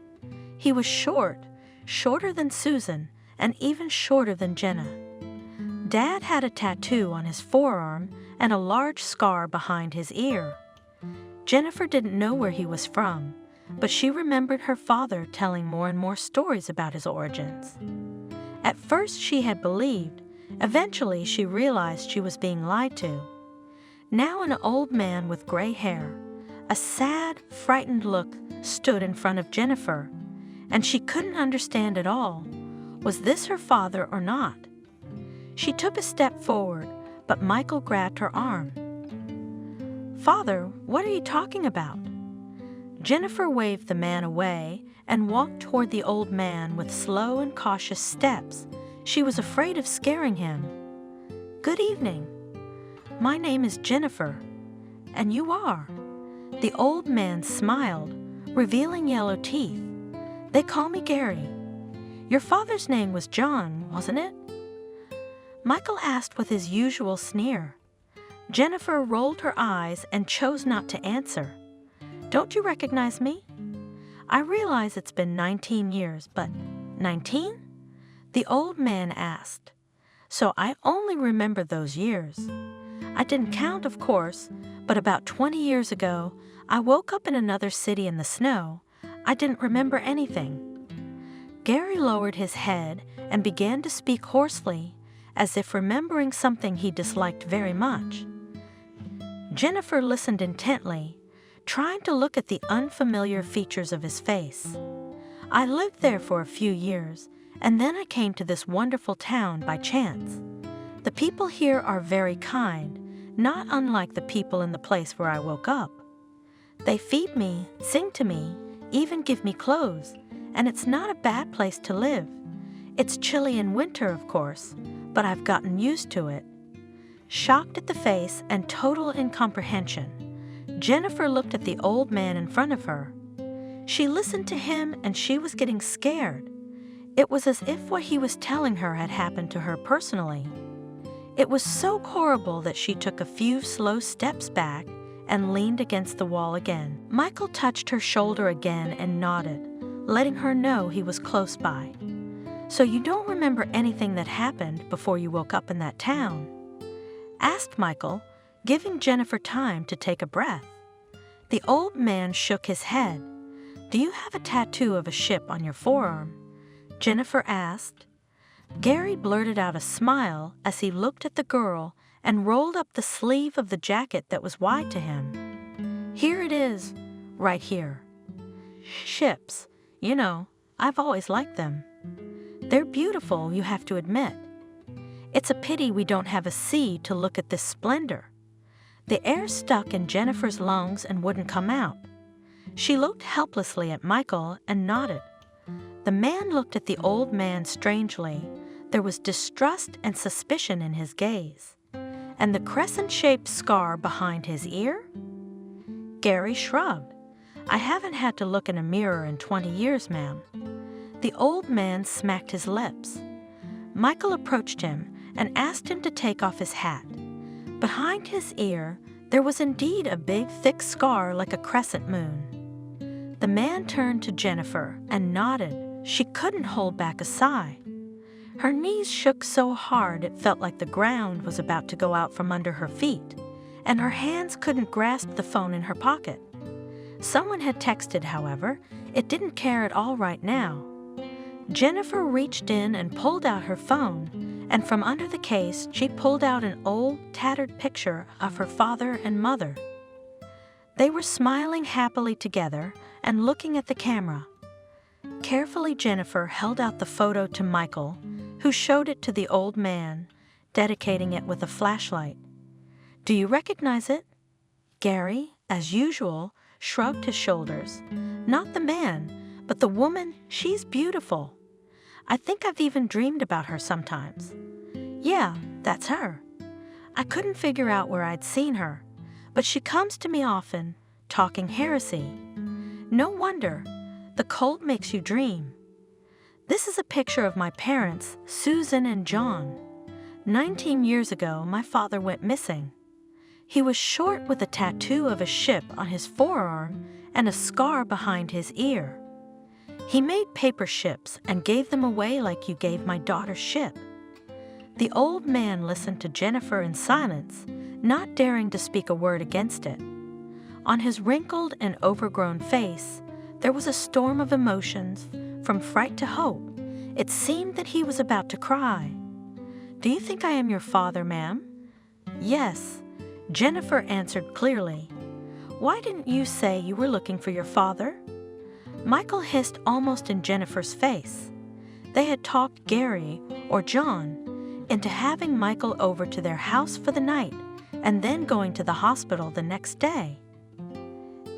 He was short, shorter than Susan, and even shorter than Jenna. Dad had a tattoo on his forearm and a large scar behind his ear. Jennifer didn't know where he was from, but she remembered her father telling more and more stories about his origins. At first she had believed, eventually she realized she was being lied to. Now an old man with gray hair, a sad, frightened look stood in front of Jennifer, and she couldn't understand at all. Was this her father or not? She took a step forward, but Michael grabbed her arm. "Father, what are you talking about?" Jennifer waved the man away and walked toward the old man with slow and cautious steps. She was afraid of scaring him. "Good evening. My name is Jennifer. And you are?" The old man smiled, revealing yellow teeth. "They call me Gary. Your father's name was John, wasn't it?" Michael asked with his usual sneer. Jennifer rolled her eyes and chose not to answer. "Don't you recognize me?" "I realize it's been 19 years, but 19?" the old man asked. "So I only remember those years. I didn't count, of course, but about 20 years ago, I woke up in another city in the snow. I didn't remember anything." Gary lowered his head and began to speak hoarsely, as if remembering something he disliked very much. Jennifer listened intently, trying to look at the unfamiliar features of his face. "I lived there for a few years, and then I came to this wonderful town by chance. The people here are very kind, not unlike the people in the place where I woke up. They feed me, sing to me, even give me clothes, and it's not a bad place to live. It's chilly in winter, of course, but I've gotten used to it." Shocked at the face and total incomprehension, Jennifer looked at the old man in front of her. She listened to him and she was getting scared. It was as if what he was telling her had happened to her personally. It was so horrible that she took a few slow steps back and leaned against the wall again. Michael touched her shoulder again and nodded, letting her know he was close by. "So you don't remember anything that happened before you woke up in that town?" asked Michael, giving Jennifer time to take a breath. The old man shook his head. "Do you have a tattoo of a ship on your forearm?" Jennifer asked. Gary blurted out a smile as he looked at the girl and rolled up the sleeve of the jacket that was wide to him. "Here it is, right here. Ships, you know, I've always liked them. They're beautiful, you have to admit. It's a pity we don't have a sea to look at this splendor." The air stuck in Jennifer's lungs and wouldn't come out. She looked helplessly at Michael and nodded. The man looked at the old man strangely. There was distrust and suspicion in his gaze. And the crescent-shaped scar behind his ear? Gary shrugged. "I haven't had to look in a mirror in 20 years, ma'am." The old man smacked his lips. Michael approached him and asked him to take off his hat. Behind his ear, there was indeed a big, thick scar like a crescent moon. The man turned to Jennifer and nodded. She couldn't hold back a sigh. Her knees shook so hard it felt like the ground was about to go out from under her feet, and her hands couldn't grasp the phone in her pocket. Someone had texted, however. It didn't care at all right now. Jennifer reached in and pulled out her phone, and from under the case she pulled out an old, tattered picture of her father and mother. They were smiling happily together and looking at the camera. Carefully, Jennifer held out the photo to Michael, who showed it to the old man, dedicating it with a flashlight. "Do you recognize it?" Gary, as usual, shrugged his shoulders. "Not the man, but the woman, she's beautiful. I think I've even dreamed about her sometimes. Yeah, that's her. I couldn't figure out where I'd seen her, but she comes to me often, talking heresy. No wonder. The cult makes you dream." This is a picture of my parents, Susan and John. 19 years ago, my father went missing. He was short with a tattoo of a ship on his forearm and a scar behind his ear. He made paper ships and gave them away like you gave my daughter's ship. The old man listened to Jennifer in silence, not daring to speak a word against it. On his wrinkled and overgrown face, there was a storm of emotions, from fright to hope. It seemed that he was about to cry. "Do you think I am your father, ma'am?" "Yes," Jennifer answered clearly. "Why didn't you say you were looking for your father?" Michael hissed almost in Jennifer's face. They had talked Gary, or John, into having Michael over to their house for the night and then going to the hospital the next day.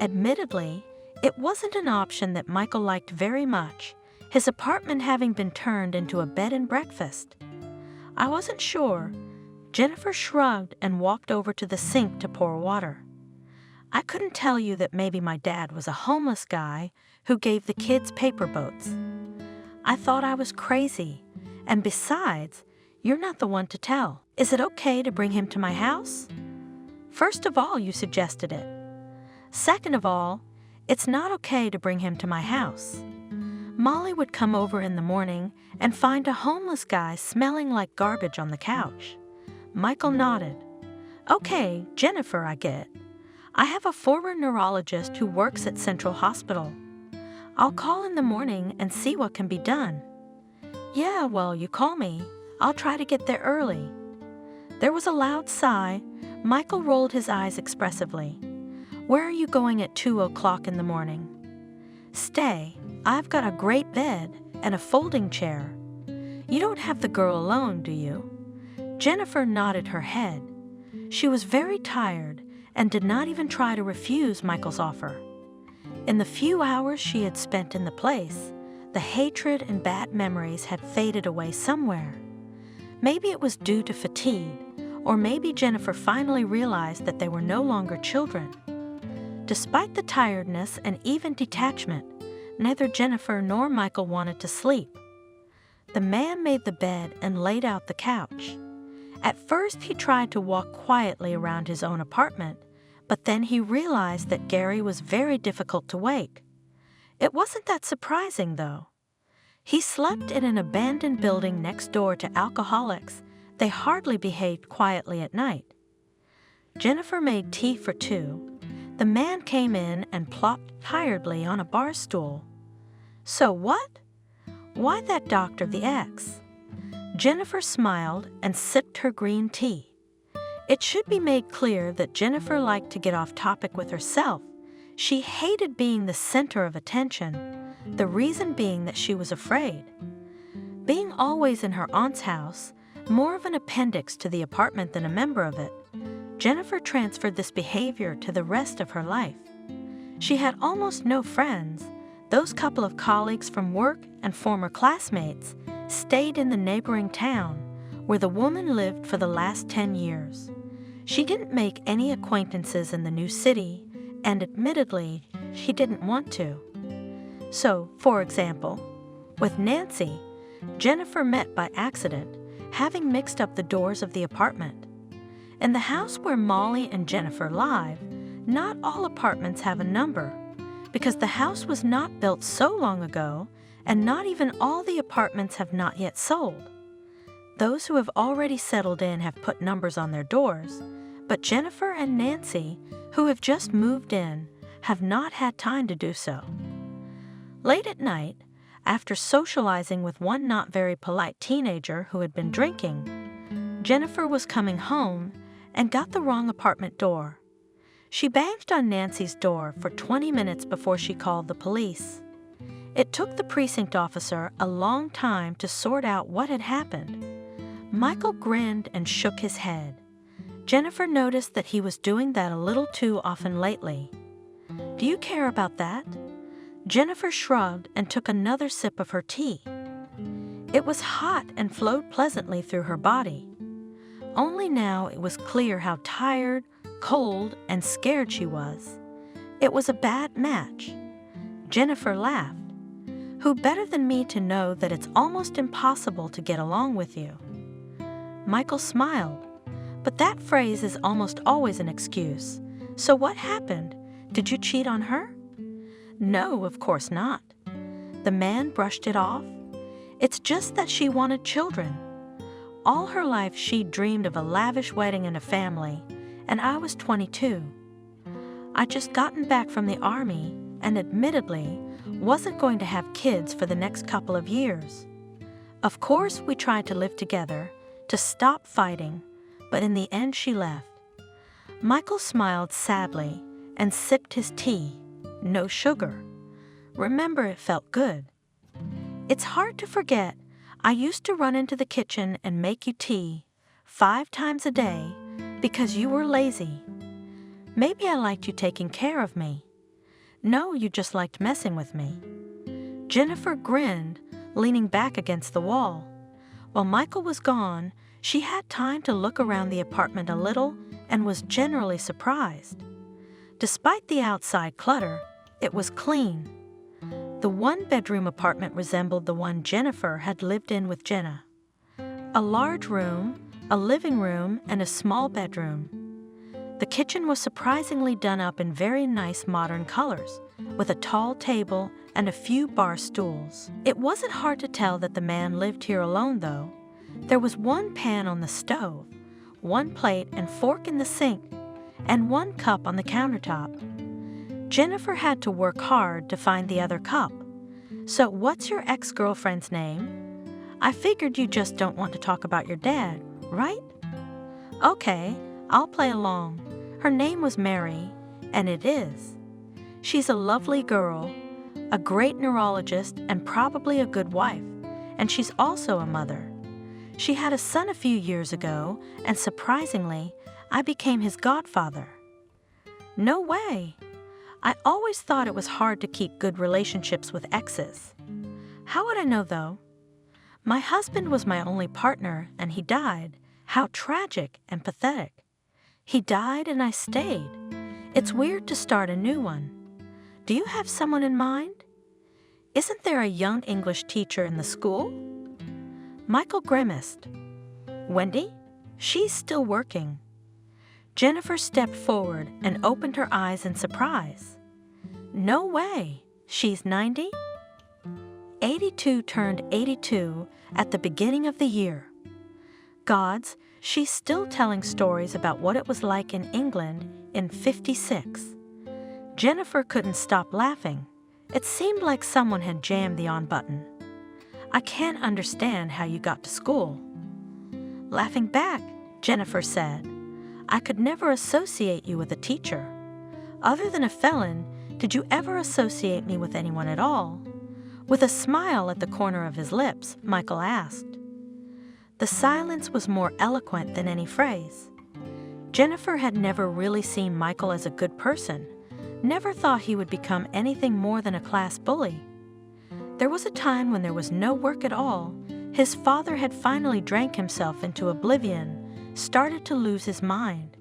Admittedly, it wasn't an option that Michael liked very much, his apartment having been turned into a bed and breakfast. "I wasn't sure." Jennifer shrugged and walked over to the sink to pour water. "I couldn't tell you that maybe my dad was a homeless guy who gave the kids paper boats. I thought I was crazy, and besides, you're not the one to tell. Is it okay to bring him to my house?" First of all, you suggested it. Second of all, it's not okay to bring him to my house. Molly would come over in the morning and find a homeless guy smelling like garbage on the couch. Michael nodded. Okay, Jennifer, I get. I have a former neurologist who works at Central Hospital. I'll call in the morning and see what can be done. Yeah, well, you call me. I'll try to get there early. There was a loud sigh. Michael rolled his eyes expressively. Where are you going at 2:00 in the morning? Stay. I've got a great bed and a folding chair. You don't have the girl alone, do you? Jennifer nodded her head. She was very tired and did not even try to refuse Michael's offer. In the few hours she had spent in the place, the hatred and bad memories had faded away somewhere. Maybe it was due to fatigue, or maybe Jennifer finally realized that they were no longer children. Despite the tiredness and even detachment, neither Jennifer nor Michael wanted to sleep. The man made the bed and laid out the couch. At first, he tried to walk quietly around his own apartment, but then he realized that Gary was very difficult to wake. It wasn't that surprising, though. He slept in an abandoned building next door to alcoholics. They hardly behaved quietly at night. Jennifer made tea for two. The man came in and plopped tiredly on a bar stool. So what? Why that Dr. the X? Jennifer smiled and sipped her green tea. It should be made clear that Jennifer liked to get off topic with herself. She hated being the center of attention, the reason being that she was afraid. Being always in her aunt's house, more of an appendix to the apartment than a member of it, Jennifer transferred this behavior to the rest of her life. She had almost no friends. Those couple of colleagues from work and former classmates stayed in the neighboring town where the woman lived for the last 10 years. She didn't make any acquaintances in the new city, and admittedly, she didn't want to. So, for example, with Nancy, Jennifer met by accident, having mixed up the doors of the apartment. In the house where Molly and Jennifer live, not all apartments have a number, because the house was not built so long ago, and not even all the apartments have not yet sold. Those who have already settled in have put numbers on their doors, but Jennifer and Nancy, who have just moved in, have not had time to do so. Late at night, after socializing with one not very polite teenager who had been drinking, Jennifer was coming home and got the wrong apartment door. She banged on Nancy's door for 20 minutes before she called the police. It took the precinct officer a long time to sort out what had happened. Michael grinned and shook his head. Jennifer noticed that he was doing that a little too often lately. Do you care about that? Jennifer shrugged and took another sip of her tea. It was hot and flowed pleasantly through her body. Only now it was clear how tired, cold, and scared she was. It was a bad match. Jennifer laughed. Who better than me to know that it's almost impossible to get along with you? Michael smiled. But that phrase is almost always an excuse. So what happened? Did you cheat on her? No, of course not. The man brushed it off. It's just that she wanted children. All her life she dreamed of a lavish wedding and a family, and I was 22. I'd just gotten back from the army and admittedly wasn't going to have kids for the next couple of years. Of course, we tried to live together, to stop fighting, but in the end she left. Michael smiled sadly and sipped his tea. No sugar. Remember, it felt good. It's hard to forget. I used to run into the kitchen and make you tea 5 times a day because you were lazy. Maybe I liked you taking care of me. No, you just liked messing with me. Jennifer grinned, leaning back against the wall. While Michael was gone, she had time to look around the apartment a little and was generally surprised. Despite the outside clutter, it was clean. The one-bedroom apartment resembled the one Jennifer had lived in with Jenna. A large room, a living room, and a small bedroom. The kitchen was surprisingly done up in very nice modern colors, with a tall table and a few bar stools. It wasn't hard to tell that the man lived here alone, though. There was one pan on the stove, one plate and fork in the sink, and one cup on the countertop. Jennifer had to work hard to find the other cup. So what's your ex-girlfriend's name? I figured you just don't want to talk about your dad, right? Okay, I'll play along. Her name was Mary, and it is. She's a lovely girl, a great neurologist, and probably a good wife, and she's also a mother. She had a son a few years ago, and surprisingly, I became his godfather. No way! I always thought it was hard to keep good relationships with exes. How would I know, though? My husband was my only partner, and he died. How tragic and pathetic. He died and I stayed. It's weird to start a new one. Do you have someone in mind? Isn't there a young English teacher in the school? Michael grimaced. Wendy? She's still working. Jennifer stepped forward and opened her eyes in surprise. No way. She's 90? 82 turned 82 at the beginning of the year. Gods, she's still telling stories about what it was like in England in '56. Jennifer couldn't stop laughing. It seemed like someone had jammed the on button. I can't understand how you got to school. Laughing back, Jennifer said, I could never associate you with a teacher. Other than a felon, did you ever associate me with anyone at all? With a smile at the corner of his lips, Michael asked. The silence was more eloquent than any phrase. Jennifer had never really seen Michael as a good person, never thought he would become anything more than a class bully. There was a time when there was no work at all. His father had finally drank himself into oblivion, started to lose his mind.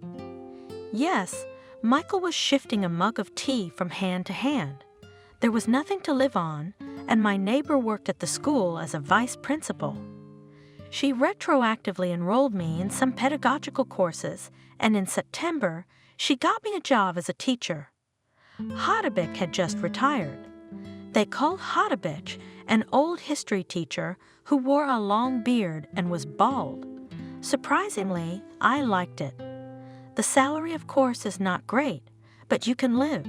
Yes, Michael was shifting a mug of tea from hand to hand. There was nothing to live on, and my neighbor worked at the school as a vice principal. She retroactively enrolled me in some pedagogical courses, and in September, she got me a job as a teacher. Hodabich had just retired. They called Hodabich an old history teacher who wore a long beard and was bald. Surprisingly, I liked it. The salary, of course, is not great, but you can live.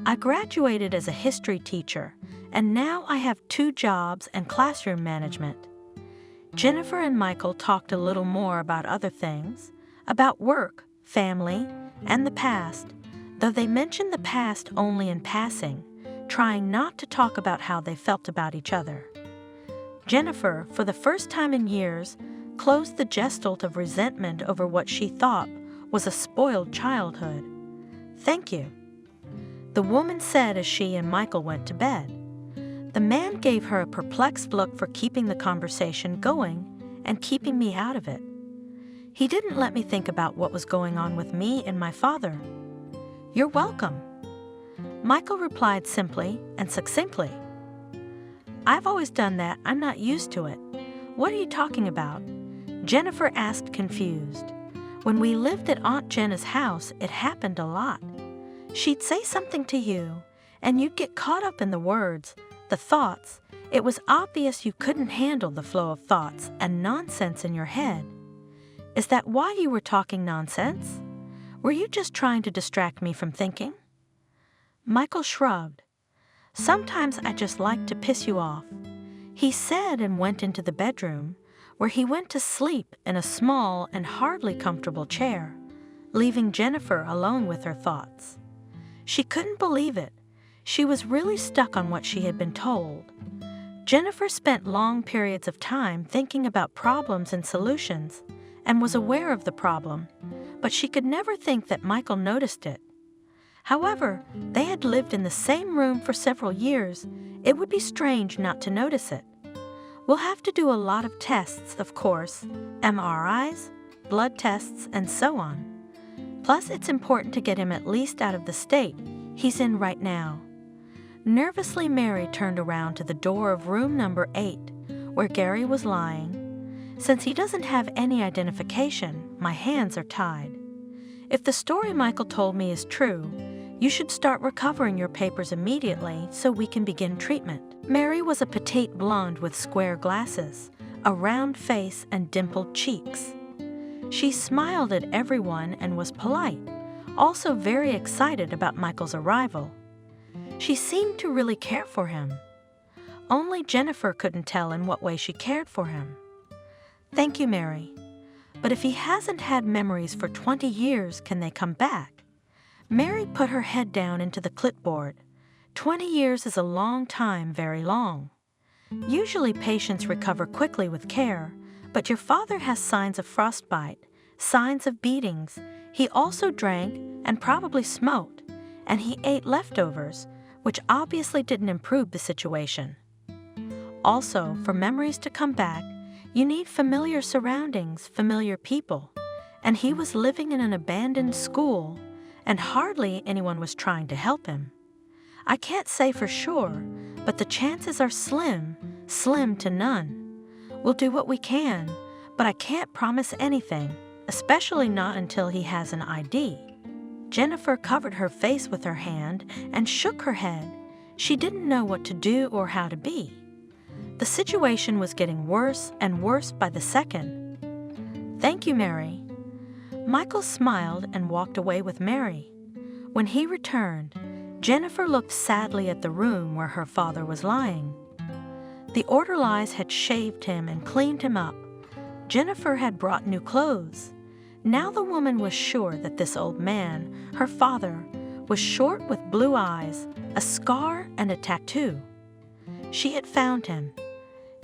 I graduated as a history teacher, and now I have 2 jobs and classroom management. Jennifer and Michael talked a little more about other things, about work, family, and the past, though they mentioned the past only in passing, trying not to talk about how they felt about each other. Jennifer, for the first time in years, closed the gestalt of resentment over what she thought was a spoiled childhood. Thank you, the woman said as she and Michael went to bed. The man gave her a perplexed look for keeping the conversation going and keeping me out of it. He didn't let me think about what was going on with me and my father. You're welcome. Michael replied simply and succinctly. I've always done that. I'm not used to it. What are you talking about? Jennifer asked, confused. When we lived at Aunt Jenna's house, it happened a lot. She'd say something to you, and you'd get caught up in the words, the thoughts. It was obvious you couldn't handle the flow of thoughts and nonsense in your head. Is that why you were talking nonsense? Were you just trying to distract me from thinking? Michael shrugged. Sometimes I just like to piss you off. He said and went into the bedroom, where he went to sleep in a small and hardly comfortable chair, leaving Jennifer alone with her thoughts. She couldn't believe it. She was really stuck on what she had been told. Jennifer spent long periods of time thinking about problems and solutions, and was aware of the problem, but she could never think that Michael noticed it. However, they had lived in the same room for several years. It would be strange not to notice it. We'll have to do a lot of tests, of course, MRIs, blood tests, and so on. Plus, it's important to get him at least out of the state he's in right now. Nervously, Mary turned around to the door of room number 8, where Gary was lying. Since he doesn't have any identification, my hands are tied. If the story Michael told me is true, you should start recovering your papers immediately so we can begin treatment. Mary was a petite blonde with square glasses, a round face, and dimpled cheeks. She smiled at everyone and was polite, also very excited about Michael's arrival. She seemed to really care for him. Only Jennifer couldn't tell in what way she cared for him. "Thank you, Mary. But if he hasn't had memories for 20 years, can they come back?" Mary put her head down into the clipboard. 20 years is a long time, very long. Usually patients recover quickly with care, but your father has signs of frostbite, signs of beatings. He also drank and probably smoked, and he ate leftovers, which obviously didn't improve the situation. Also, for memories to come back, you need familiar surroundings, familiar people, and he was living in an abandoned school, and hardly anyone was trying to help him. I can't say for sure, but the chances are slim to none. We'll do what we can, but I can't promise anything, especially not until he has an ID. Jennifer covered her face with her hand and shook her head. She didn't know what to do or how to be. The situation was getting worse and worse by the second. "Thank you, Mary." Michael smiled and walked away with Mary. When he returned, Jennifer looked sadly at the room where her father was lying. The orderlies had shaved him and cleaned him up. Jennifer had brought new clothes. Now the woman was sure that this old man, her father, was short with blue eyes, a scar, and a tattoo. She had found him,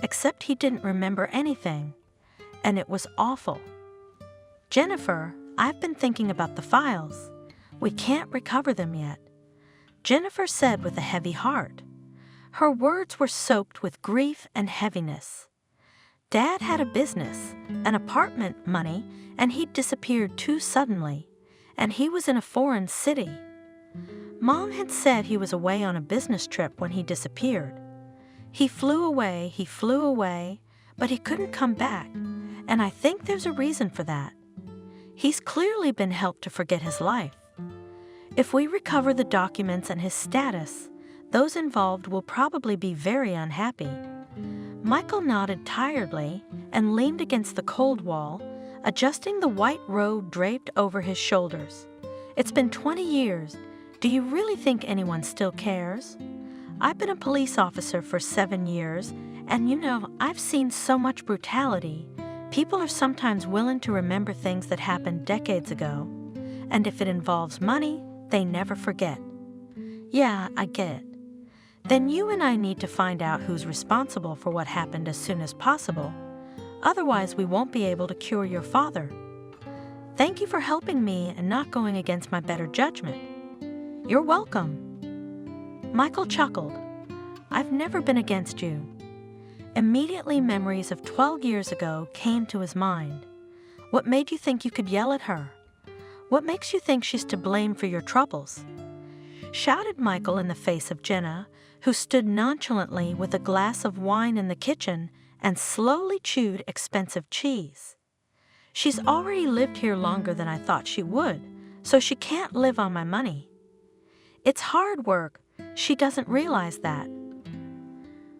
except he didn't remember anything, and it was awful. "Jennifer, I've been thinking about the files. We can't recover them yet," Jennifer said with a heavy heart. Her words were soaked with grief and heaviness. Dad had a business, an apartment, money, and he'd disappeared too suddenly, and he was in a foreign city. Mom had said he was away on a business trip when he disappeared. He flew away, but he couldn't come back, and I think there's a reason for that. He's clearly been helped to forget his life. If we recover the documents and his status, those involved will probably be very unhappy. Michael nodded tiredly and leaned against the cold wall, adjusting the white robe draped over his shoulders. "It's been 20 years. Do you really think anyone still cares? I've been a police officer for 7 years, and I've seen so much brutality. People are sometimes willing to remember things that happened decades ago, and if it involves money, they never forget." "Yeah, I get it. Then you and I need to find out who's responsible for what happened as soon as possible. Otherwise, we won't be able to cure your father. Thank you for helping me and not going against my better judgment." "You're welcome." Michael chuckled. "I've never been against you." Immediately, memories of 12 years ago came to his mind. "What made you think you could yell at her? What makes you think she's to blame for your troubles?" shouted Michael in the face of Jenna, who stood nonchalantly with a glass of wine in the kitchen and slowly chewed expensive cheese. "She's already lived here longer than I thought she would, so she can't live on my money. It's hard work. She doesn't realize that."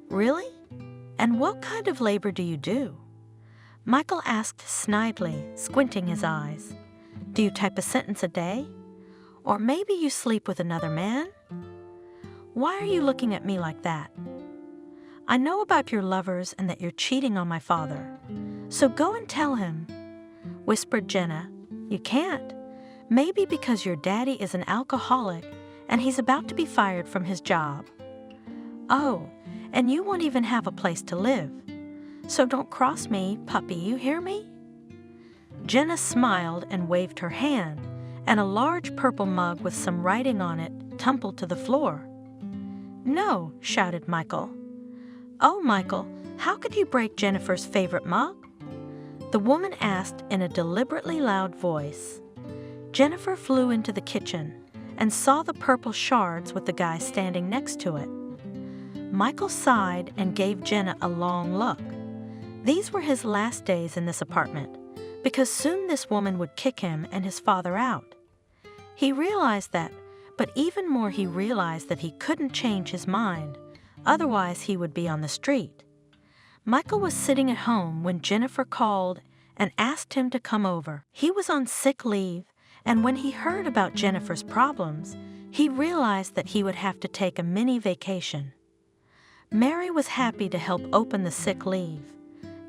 "Really? And what kind of labor do you do?" Michael asked snidely, squinting his eyes. "Do you type a sentence a day? Or maybe you sleep with another man? Why are you looking at me like that? I know about your lovers and that you're cheating on my father. So go and tell him," whispered Jenna. "You can't. Maybe because your daddy is an alcoholic and he's about to be fired from his job. Oh, and you won't even have a place to live. So don't cross me, puppy, you hear me?" Jenna smiled and waved her hand, and a large purple mug with some writing on it tumbled to the floor. "No," shouted Michael. "Oh, Michael, how could you break Jennifer's favorite mug?" the woman asked in a deliberately loud voice. Jennifer flew into the kitchen and saw the purple shards with the guy standing next to it. Michael sighed and gave Jenna a long look. These were his last days in this apartment, because soon this woman would kick him and his father out. He realized that, but even more he realized that he couldn't change his mind, otherwise he would be on the street. Michael was sitting at home when Jennifer called and asked him to come over. He was on sick leave, and when he heard about Jennifer's problems, he realized that he would have to take a mini vacation. Mary was happy to help open the sick leave.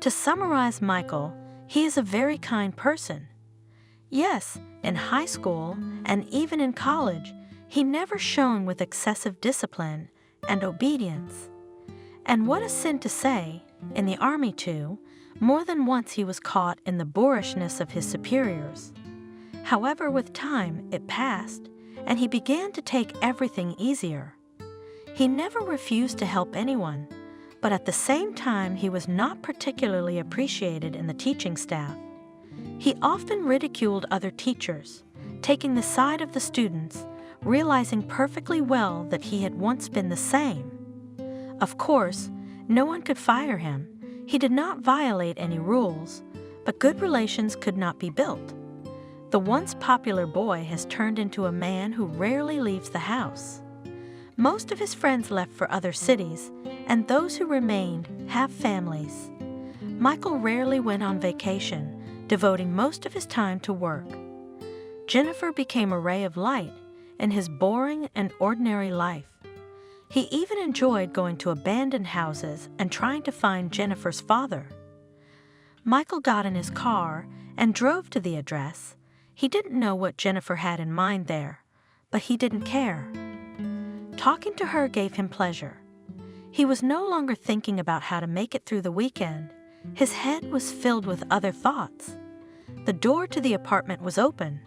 To summarize Michael, he is a very kind person. Yes, in high school and even in college, he never shone with excessive discipline and obedience. And what a sin to say, in the army too, more than once he was caught in the boorishness of his superiors. However, with time, it passed, and he began to take everything easier. He never refused to help anyone, but at the same time he was not particularly appreciated in the teaching staff. He often ridiculed other teachers, taking the side of the students, realizing perfectly well that he had once been the same. Of course, no one could fire him. He did not violate any rules, but good relations could not be built. The once popular boy has turned into a man who rarely leaves the house. Most of his friends left for other cities, and those who remained have families. Michael rarely went on vacation, devoting most of his time to work. Jennifer became a ray of light in his boring and ordinary life. He even enjoyed going to abandoned houses and trying to find Jennifer's father. Michael got in his car and drove to the address. He didn't know what Jennifer had in mind there, but he didn't care. Talking to her gave him pleasure. He was no longer thinking about how to make it through the weekend. His head was filled with other thoughts. The door to the apartment was open.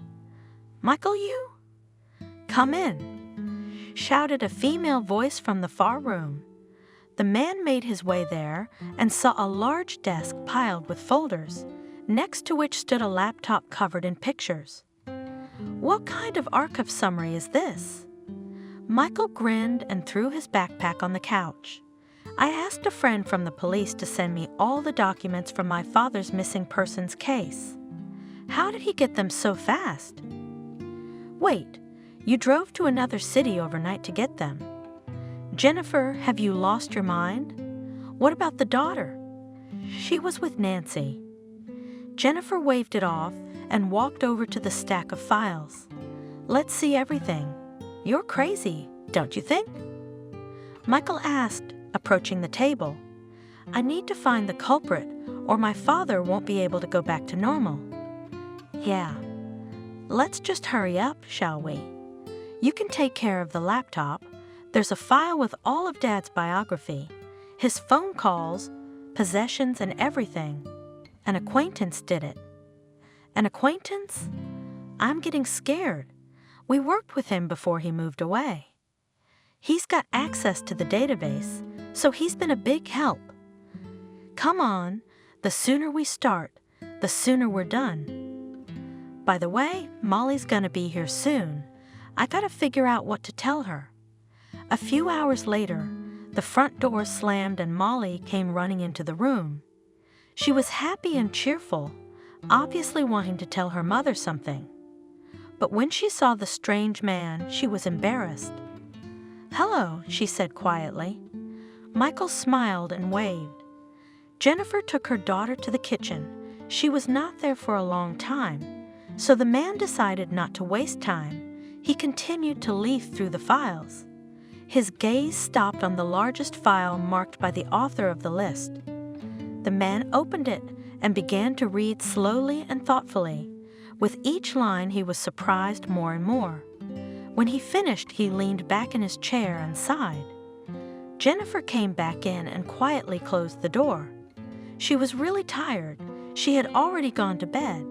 "Michael, you?" "Come in," shouted a female voice from the far room. The man made his way there and saw a large desk piled with folders, next to which stood a laptop covered in pictures. "What kind of archive summary is this?" Michael grinned and threw his backpack on the couch. "I asked a friend from the police to send me all the documents from my father's missing persons case." "How did he get them so fast?" "Wait, you drove to another city overnight to get them. Jennifer, have you lost your mind? What about the daughter?" "She was with Nancy." Jennifer waved it off and walked over to the stack of files. "Let's see everything. You're crazy, don't you think?" Michael asked, approaching the table. "I need to find the culprit, or my father won't be able to go back to normal." "Yeah. Let's just hurry up, shall we? You can take care of the laptop. There's a file with all of Dad's biography, his phone calls, possessions, and everything. An acquaintance did it." "An acquaintance?" I'm getting scared. We worked with him before he moved away. He's got access to the database, so he's been a big help. Come on, the sooner we start, the sooner we're done. By the way, Molly's gonna be here soon. I gotta figure out what to tell her. A few hours later, the front door slammed and Molly came running into the room. She was happy and cheerful, obviously wanting to tell her mother something. But when she saw the strange man, she was embarrassed. "Hello," she said quietly. Michael smiled and waved. Jennifer took her daughter to the kitchen. She was not there for a long time, so the man decided not to waste time. He continued to leaf through the files. His gaze stopped on the largest file marked by the author of the list. The man opened it and began to read slowly and thoughtfully. With each line, he was surprised more and more. When he finished, he leaned back in his chair and sighed. Jennifer came back in and quietly closed the door. She was really tired. She had already gone to bed.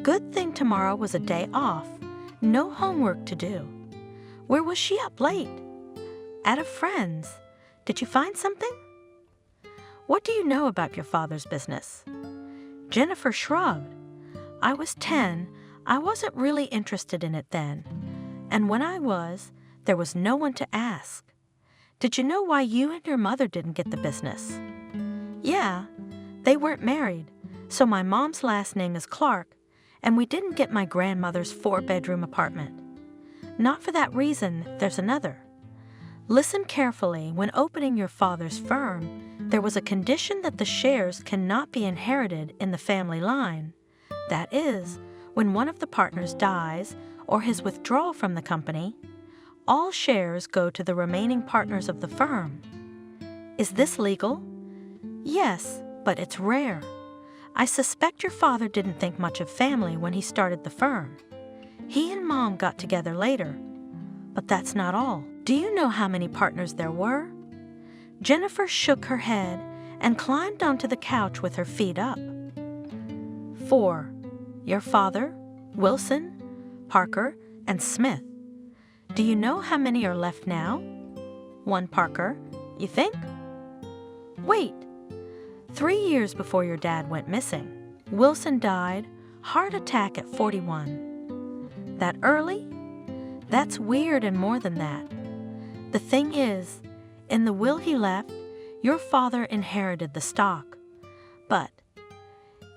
Good thing tomorrow was a day off. No homework to do. Where was she up late? At a friend's. Did you find something? What do you know about your father's business? Jennifer shrugged. I was 10. I wasn't really interested in it then. And when I was, there was no one to ask. Did you know why you and your mother didn't get the business? Yeah, they weren't married, so my mom's last name is Clark, and we didn't get my grandmother's 4-bedroom apartment. Not for that reason, there's another. Listen carefully. When opening your father's firm, there was a condition that the shares cannot be inherited in the family line. That is, when one of the partners dies or his withdrawal from the company, all shares go to the remaining partners of the firm. Is this legal? Yes, but it's rare. I suspect your father didn't think much of family when he started the firm. He and Mom got together later. But that's not all. Do you know how many partners there were? Jennifer shook her head and climbed onto the couch with her feet up. 4. Your father, Wilson, Parker, and Smith. Do you know how many are left now? 1 Parker, you think? Wait. 3 years before your dad went missing, Wilson died, heart attack at 41. That early? That's weird and more than that. The thing is, in the will he left, your father inherited the stock. But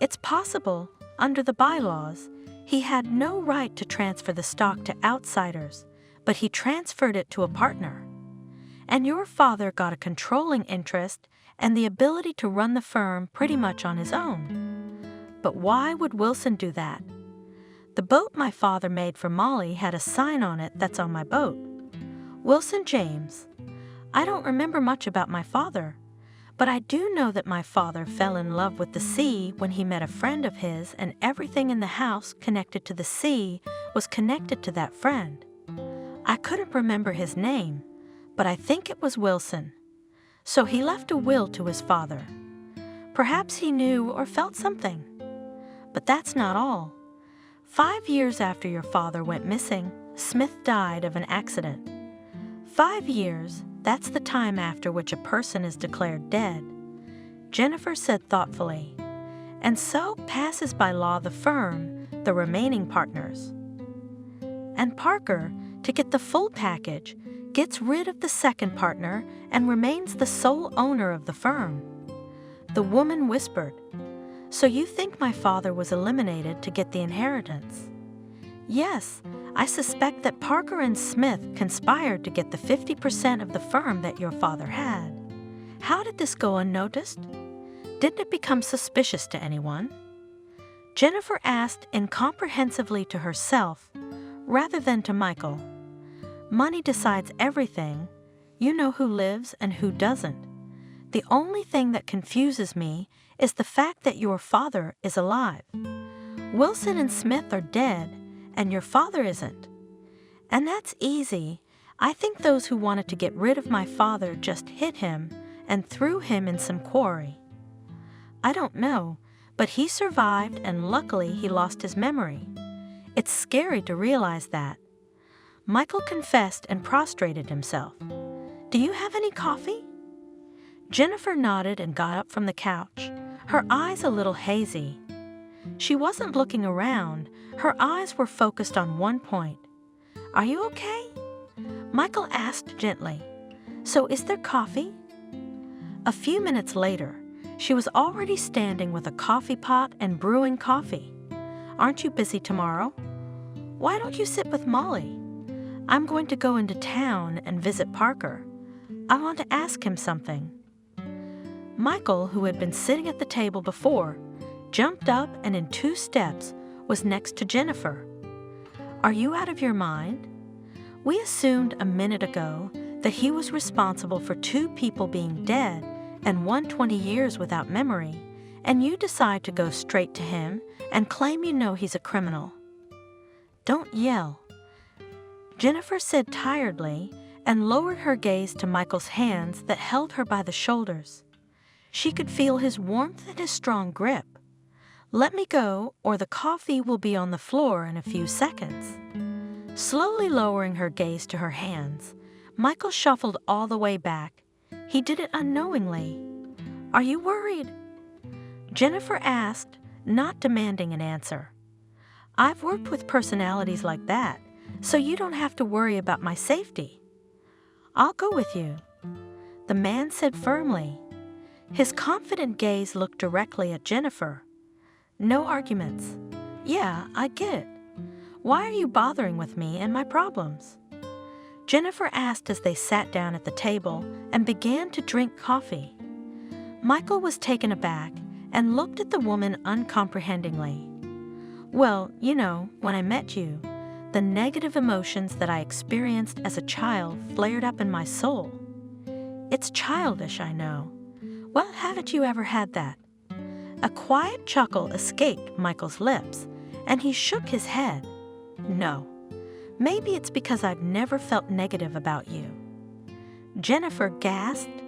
it's possible, under the bylaws, he had no right to transfer the stock to outsiders, but he transferred it to a partner. And your father got a controlling interest and the ability to run the firm pretty much on his own. But why would Wilson do that? The boat my father made for Molly had a sign on it that's on my boat. Wilson James. I don't remember much about my father, but I do know that my father fell in love with the sea when he met a friend of his, and everything in the house connected to the sea was connected to that friend. I couldn't remember his name, but I think it was Wilson. So he left a will to his father. Perhaps he knew or felt something. But that's not all. 5 years after your father went missing, Smith died of an accident. 5 years, that's the time after which a person is declared dead. Jennifer said thoughtfully, and so passes by law the firm, the remaining partners. And Parker, to get the full package, gets rid of the second partner and remains the sole owner of the firm. The woman whispered, "So you think my father was eliminated to get the inheritance?" "Yes, I suspect that Parker and Smith conspired to get the 50% of the firm that your father had. How did this go unnoticed? Didn't it become suspicious to anyone?" Jennifer asked incomprehensively to herself, rather than to Michael. Money decides everything. You know who lives and who doesn't. The only thing that confuses me is the fact that your father is alive. Wilson and Smith are dead, and your father isn't. And that's easy. I think those who wanted to get rid of my father just hit him and threw him in some quarry. I don't know, but he survived, and luckily he lost his memory. It's scary to realize that. Michael confessed and prostrated himself. "Do you have any coffee?" Jennifer nodded and got up from the couch, her eyes a little hazy. She wasn't looking around. Her eyes were focused on one point. "Are you okay?" Michael asked gently. "So is there coffee?" A few minutes later, she was already standing with a coffee pot and brewing coffee. "Aren't you busy tomorrow?" "Why don't you sit with Molly?" "I'm going to go into town and visit Parker. I want to ask him something." Michael, who had been sitting at the table before, jumped up and in 2 steps was next to Jennifer. "Are you out of your mind? We assumed a minute ago that he was responsible for 2 people being dead and 120 years without memory, and you decide to go straight to him and claim you know he's a criminal." "Don't yell," Jennifer said tiredly, and lowered her gaze to Michael's hands that held her by the shoulders. She could feel his warmth and his strong grip. "Let me go, or the coffee will be on the floor in a few seconds." Slowly lowering her gaze to her hands, Michael shuffled all the way back. He did it unknowingly. "Are you worried?" Jennifer asked, not demanding an answer. "I've worked with personalities like that, so you don't have to worry about my safety." "I'll go with you," the man said firmly. His confident gaze looked directly at Jennifer. "No arguments." "Yeah, I get it. Why are you bothering with me and my problems?" Jennifer asked as they sat down at the table and began to drink coffee. Michael was taken aback and looked at the woman uncomprehendingly. "Well, when I met you, the negative emotions that I experienced as a child flared up in my soul. It's childish, I know. Well, haven't you ever had that?" A quiet chuckle escaped Michael's lips, and he shook his head. "No. Maybe it's because I've never felt negative about you." Jennifer gasped.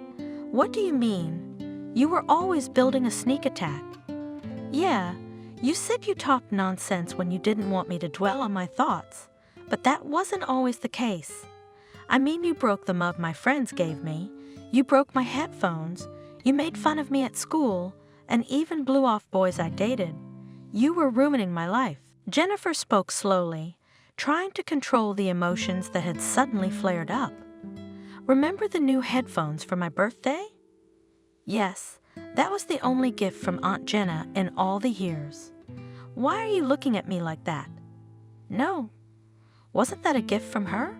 "What do you mean? You were always building a sneak attack." "Yeah, you said you talked nonsense when you didn't want me to dwell on my thoughts, but that wasn't always the case. I mean, you broke the mug my friends gave me, you broke my headphones, you made fun of me at school, and even blew off boys I dated. You were ruining my life." Jennifer spoke slowly, trying to control the emotions that had suddenly flared up. "Remember the new headphones for my birthday?" "Yes, that was the only gift from Aunt Jenna in all the years." "Why are you looking at me like that?" "No. Wasn't that a gift from her?"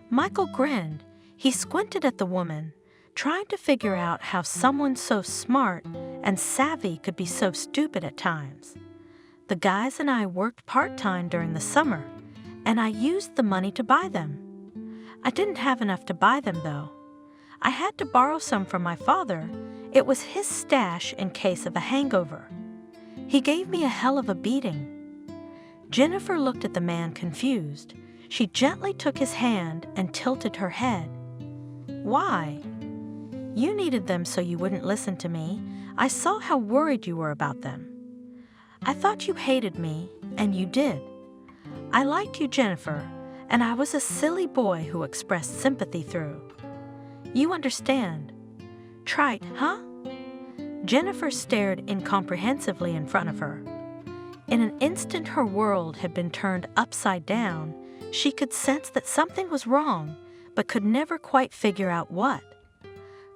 Michael grinned. He squinted at the woman, trying to figure out how someone so smart and savvy could be so stupid at times. "The guys and I worked part-time during the summer, and I used the money to buy them. I didn't have enough to buy them, though. I had to borrow some from my father. It was his stash in case of a hangover. He gave me a hell of a beating." Jennifer looked at the man confused. She gently took his hand and tilted her head. "Why?" "You needed them so you wouldn't listen to me. I saw how worried you were about them. I thought you hated me, and you did. I liked you, Jennifer, and I was a silly boy who expressed sympathy through. You understand. Trite, huh?" Jennifer stared incomprehensively in front of her. In an instant her world had been turned upside down. She could sense that something was wrong, but could never quite figure out what.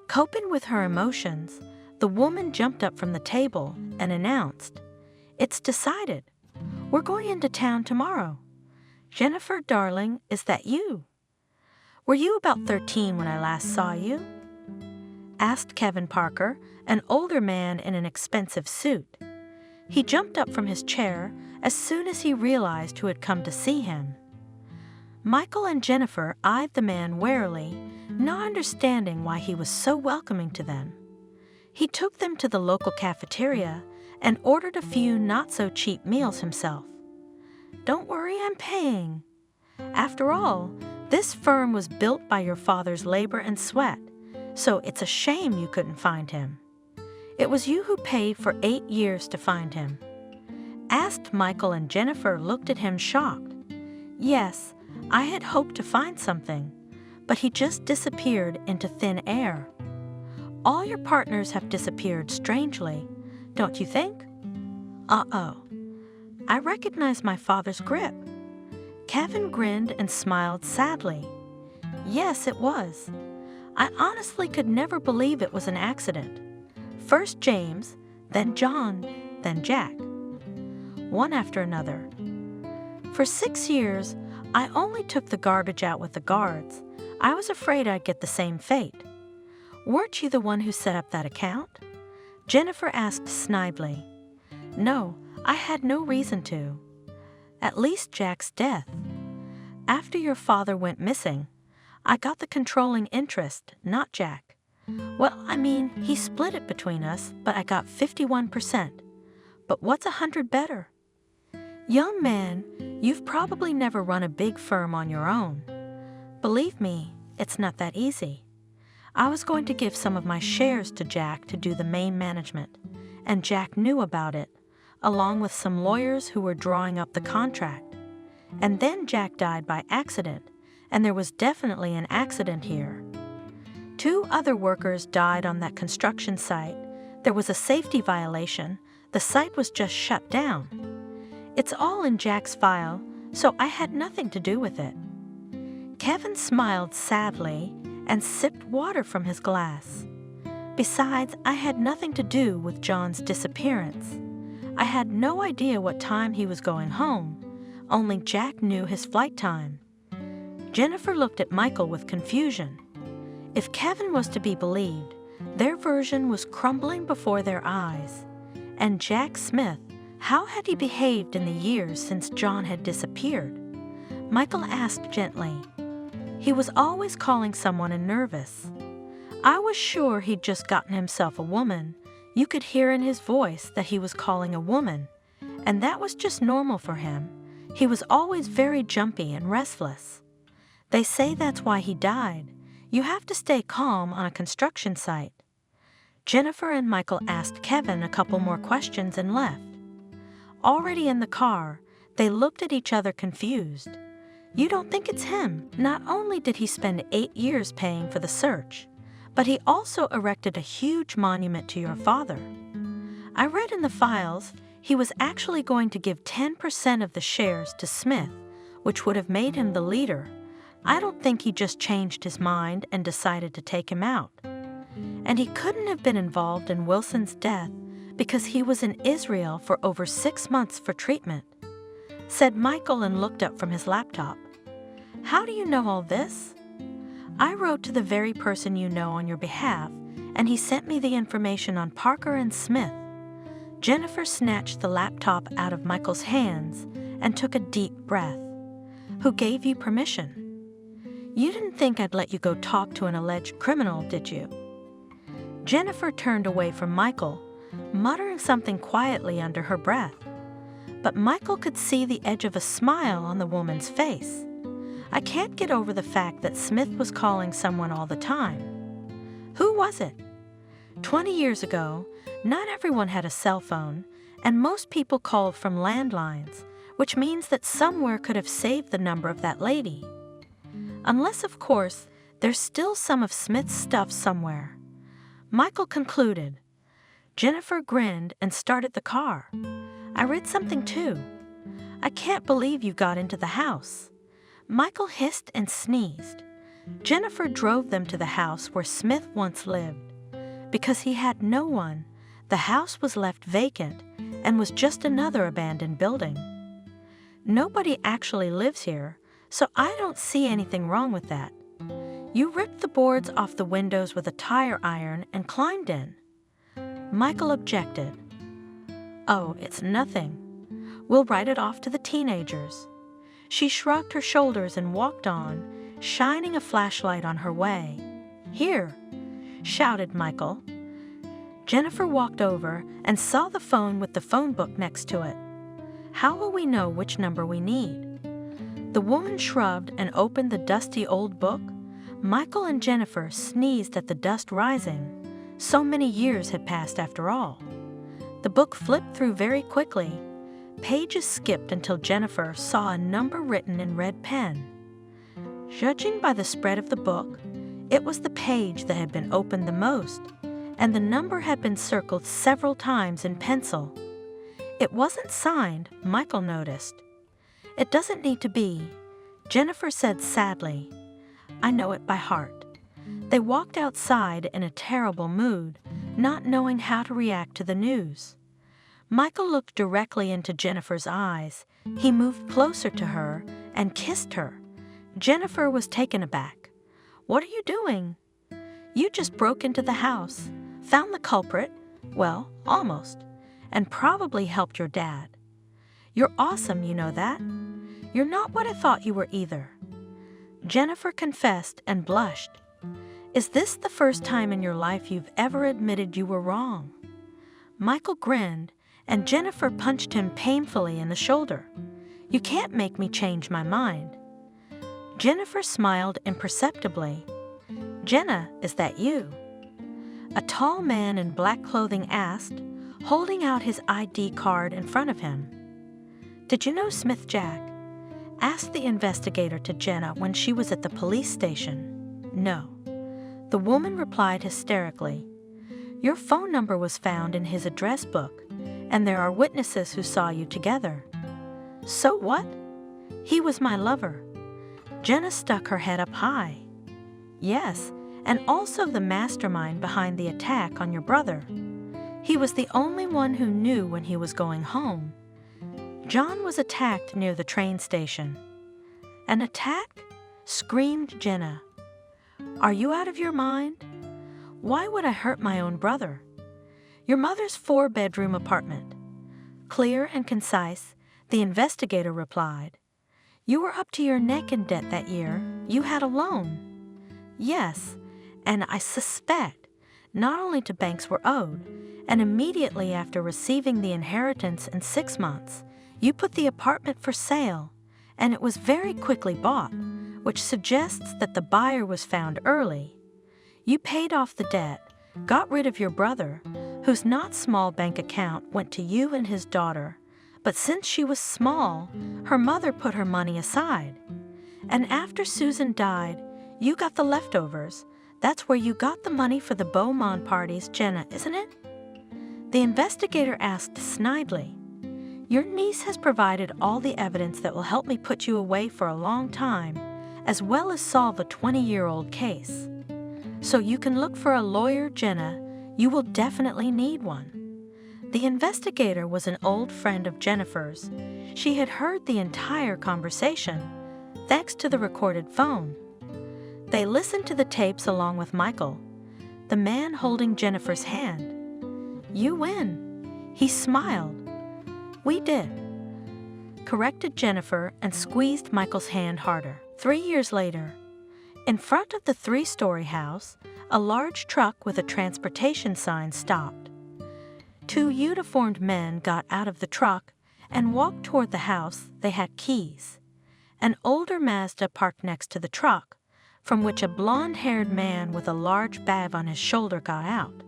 Coping with her emotions, the woman jumped up from the table and announced, "It's decided. We're going into town tomorrow. Jennifer, darling, is that you?" "Were you about 13 when I last saw you?" asked Kevin Parker, an older man in an expensive suit. He jumped up from his chair as soon as he realized who had come to see him. Michael and Jennifer eyed the man warily, not understanding why he was so welcoming to them. He took them to the local cafeteria and ordered a few not-so-cheap meals himself. "Don't worry, I'm paying. After all, this firm was built by your father's labor and sweat, so it's a shame you couldn't find him. It was you who paid for 8 years to find him." Asked Michael, and Jennifer looked at him shocked. "Yes, I had hoped to find something, but he just disappeared into thin air. All your partners have disappeared strangely, don't you think?" "Uh-oh. I recognize my father's grip." Kevin grinned and smiled sadly. "Yes, it was. I honestly could never believe it was an accident. First James, then John, then Jack. One after another. For 6 years, I only took the garbage out with the guards. I was afraid I'd get the same fate. Weren't you the one who set up that account?" Jennifer asked snidely. "No, I had no reason to. At least Jack's death. After your father went missing, I got the controlling interest, not Jack. Well, I mean, he split it between us, but I got 51%. But what's 100 better? Young man, you've probably never run a big firm on your own. Believe me, it's not that easy. I was going to give some of my shares to Jack to do the main management, and Jack knew about it, along with some lawyers who were drawing up the contract. And then Jack died by accident, and there was definitely an accident here. 2 other workers died on that construction site. There was a safety violation. The site was just shut down. It's all in Jack's file, so I had nothing to do with it." Kevin smiled sadly and sipped water from his glass. "Besides, I had nothing to do with John's disappearance. I had no idea what time he was going home. only Jack knew his flight time. Jennifer looked at Michael with confusion. If Kevin was to be believed, their version was crumbling before their eyes. And Jack Smith, how had he behaved in the years since John had disappeared? Michael asked gently. He was always calling someone and nervous. I was sure he'd just gotten himself a woman. You could hear in his voice that he was calling a woman, and that was just normal for him. He was always very jumpy and restless. They say that's why he died. You have to stay calm on a construction site. Jennifer and Michael asked Kevin a couple more questions and left. Already in the car, they looked at each other confused. You don't think it's him? Not only did he spend 8 years paying for the search, but he also erected a huge monument to your father. I read in the files he was actually going to give 10% of the shares to Smith, which would have made him the leader. I don't think he just changed his mind and decided to take him out. And he couldn't have been involved in Wilson's death because he was in Israel for over 6 months for treatment, said Michael and looked up from his laptop. How do you know all this? I wrote to the very person you know on your behalf, and he sent me the information on Parker and Smith. Jennifer snatched the laptop out of Michael's hands and took a deep breath. Who gave you permission? You didn't think I'd let you go talk to an alleged criminal, did you? Jennifer turned away from Michael, muttering something quietly under her breath. But Michael could see the edge of a smile on the woman's face. I can't get over the fact that Smith was calling someone all the time. Who was it? 20 years ago, not everyone had a cell phone, and most people called from landlines, which means that somewhere could have saved the number of that lady. Unless, of course, there's still some of Smith's stuff somewhere. Michael concluded. Jennifer grinned and started the car. I read something too. I can't believe you got into the house. Michael hissed and sneezed. Jennifer drove them to the house where Smith once lived. Because he had no one, the house was left vacant and was just another abandoned building. Nobody actually lives here, so I don't see anything wrong with that. You ripped the boards off the windows with a tire iron and climbed in. Michael objected. Oh, it's nothing. We'll write it off to the teenagers. She shrugged her shoulders and walked on, shining a flashlight on her way. Here, shouted Michael. Jennifer walked over and saw the phone with the phone book next to it. How will we know which number we need? The woman shrugged and opened the dusty old book. Michael and Jennifer sneezed at the dust rising. So many years had passed after all. The book flipped through very quickly. Pages skipped until Jennifer saw a number written in red pen. Judging by the spread of the book, it was the page that had been opened the most, and the number had been circled several times in pencil. It wasn't signed, Michael noticed. It doesn't need to be, Jennifer said sadly. I know it by heart. They walked outside in a terrible mood, not knowing how to react to the news. Michael looked directly into Jennifer's eyes. He moved closer to her and kissed her. Jennifer was taken aback. What are you doing? You just broke into the house, found the culprit, well, almost, and probably helped your dad. You're awesome, you know that? You're not what I thought you were either. Jennifer confessed and blushed. Is this the first time in your life you've ever admitted you were wrong? Michael grinned, and Jennifer punched him painfully in the shoulder. You can't make me change my mind. Jennifer smiled imperceptibly. Jenna, is that you? A tall man in black clothing asked, holding out his ID card in front of him. Did you know Smith Jack? Asked the investigator to Jenna when she was at the police station. No. The woman replied hysterically. Your phone number was found in his address book, and there are witnesses who saw you together. So what? He was my lover. Jenna stuck her head up high. Yes, and also the mastermind behind the attack on your brother. He was the only one who knew when he was going home. John was attacked near the train station. An attack? Screamed Jenna. Are you out of your mind? Why would I hurt my own brother? Your mother's 4-bedroom apartment. Clear and concise, the investigator replied. You were up to your neck in debt that year. You had a loan. Yes, and I suspect not only to banks were owed, and immediately after receiving the inheritance in 6 months, you put the apartment for sale, and it was very quickly bought, which suggests that the buyer was found early. You paid off the debt, got rid of your brother, whose not small bank account went to you and his daughter, but since she was small, her mother put her money aside. And after Susan died, you got the leftovers. That's where you got the money for the Beaumont parties, Jenna, isn't it? The investigator asked snidely. Your niece has provided all the evidence that will help me put you away for a long time, as well as solve a 20-year-old case. So you can look for a lawyer, Jenna. You will definitely need one. The investigator was an old friend of Jennifer's. She had heard the entire conversation, thanks to the recorded phone. They listened to the tapes along with Michael, the man holding Jennifer's hand. You win. He smiled. We did. Corrected Jennifer and squeezed Michael's hand harder. 3 years later, in front of the 3-story house, a large truck with a transportation sign stopped. 2 uniformed men got out of the truck and walked toward the house. They had keys. An older Mazda parked next to the truck, from which a blonde-haired man with a large bag on his shoulder got out.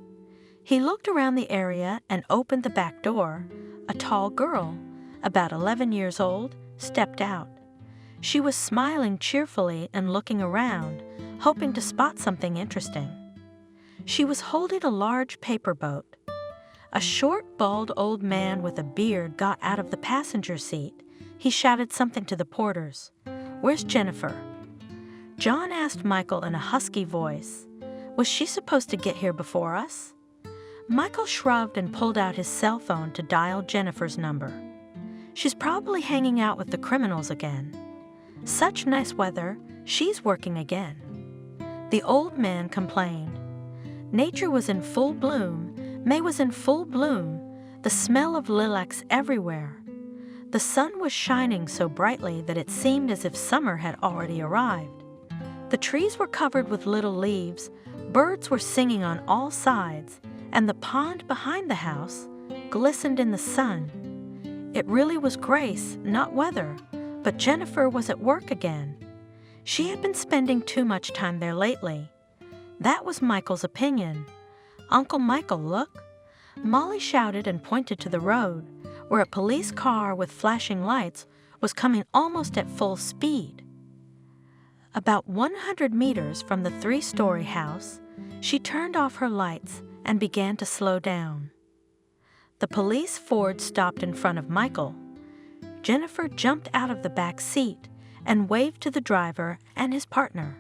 He looked around the area and opened the back door. A tall girl, about 11 years old, stepped out. She was smiling cheerfully and looking around, hoping to spot something interesting. She was holding a large paper boat. A short, bald old man with a beard got out of the passenger seat. He shouted something to the porters. Where's Jennifer? John asked Michael in a husky voice. Was she supposed to get here before us? Michael shrugged and pulled out his cell phone to dial Jennifer's number. She's probably hanging out with the criminals again. Such nice weather, she's working again. The old man complained. Nature was in full bloom. May was in full bloom, the smell of lilacs everywhere. The sun was shining so brightly that it seemed as if summer had already arrived. The trees were covered with little leaves, birds were singing on all sides, and the pond behind the house glistened in the sun. It really was grace, not weather, but Jennifer was at work again. She had been spending too much time there lately. That was Michael's opinion. Uncle Michael, look. Molly shouted and pointed to the road, where a police car with flashing lights was coming almost at full speed. About 100 meters from the 3-story house, she turned off her lights and began to slow down. The police Ford stopped in front of Michael. Jennifer jumped out of the back seat and waved to the driver and his partner.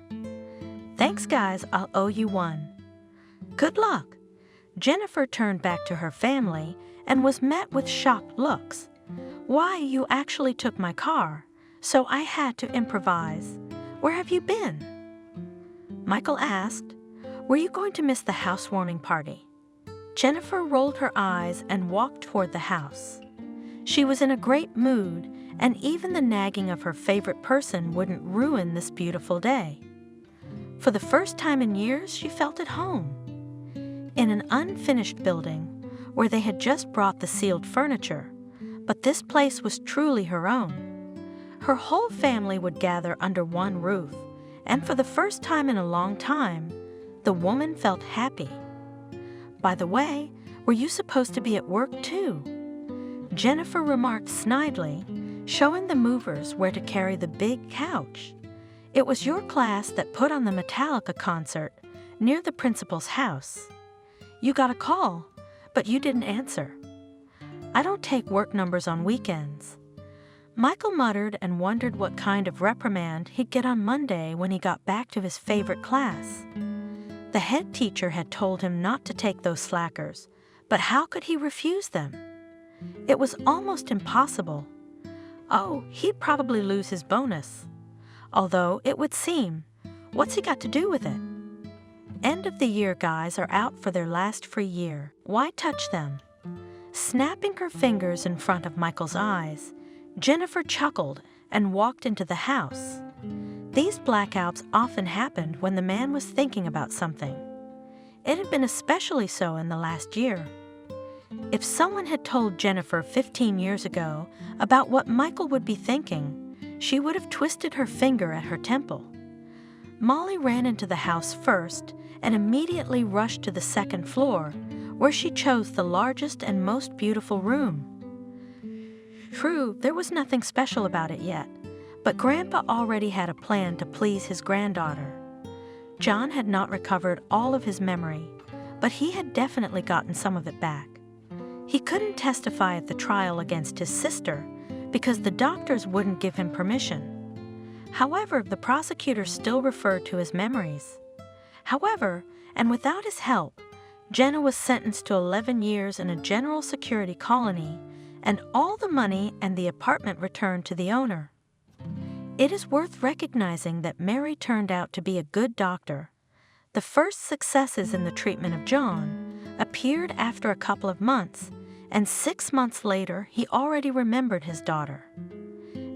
Thanks, guys, I'll owe you one. Good luck. Jennifer turned back to her family and was met with shocked looks. Why, you actually took my car, so I had to improvise. Where have you been? Michael asked. Were you going to miss the housewarming party? Jennifer rolled her eyes and walked toward the house. She was in a great mood, and even the nagging of her favorite person wouldn't ruin this beautiful day. For the first time in years, she felt at home. In an unfinished building, where they had just brought the sealed furniture, but this place was truly her own. Her whole family would gather under one roof, and for the first time in a long time, the woman felt happy. By the way, were you supposed to be at work too? Jennifer remarked snidely, showing the movers where to carry the big couch. It was your class that put on the Metallica concert near the principal's house. You got a call, but you didn't answer. I don't take work numbers on weekends. Michael muttered and wondered what kind of reprimand he'd get on Monday when he got back to his favorite class. The head teacher had told him not to take those slackers, but how could he refuse them? It was almost impossible. Oh, he'd probably lose his bonus. Although it would seem, what's he got to do with it? End of the year guys are out for their last free year. Why touch them? Snapping her fingers in front of Michael's eyes, Jennifer chuckled and walked into the house. These blackouts often happened when the man was thinking about something. It had been especially so in the last year. If someone had told Jennifer 15 years ago about what Michael would be thinking, she would have twisted her finger at her temple. Molly ran into the house first and immediately rushed to the second floor, where she chose the largest and most beautiful room. True, there was nothing special about it yet, but Grandpa already had a plan to please his granddaughter. John had not recovered all of his memory, but he had definitely gotten some of it back. He couldn't testify at the trial against his sister because the doctors wouldn't give him permission. However, the prosecutor still referred to his memories. However, and without his help, Jenna was sentenced to 11 years in a general security colony, and all the money and the apartment returned to the owner. It is worth recognizing that Mary turned out to be a good doctor. The first successes in the treatment of John appeared after a couple of months, and 6 months later he already remembered his daughter.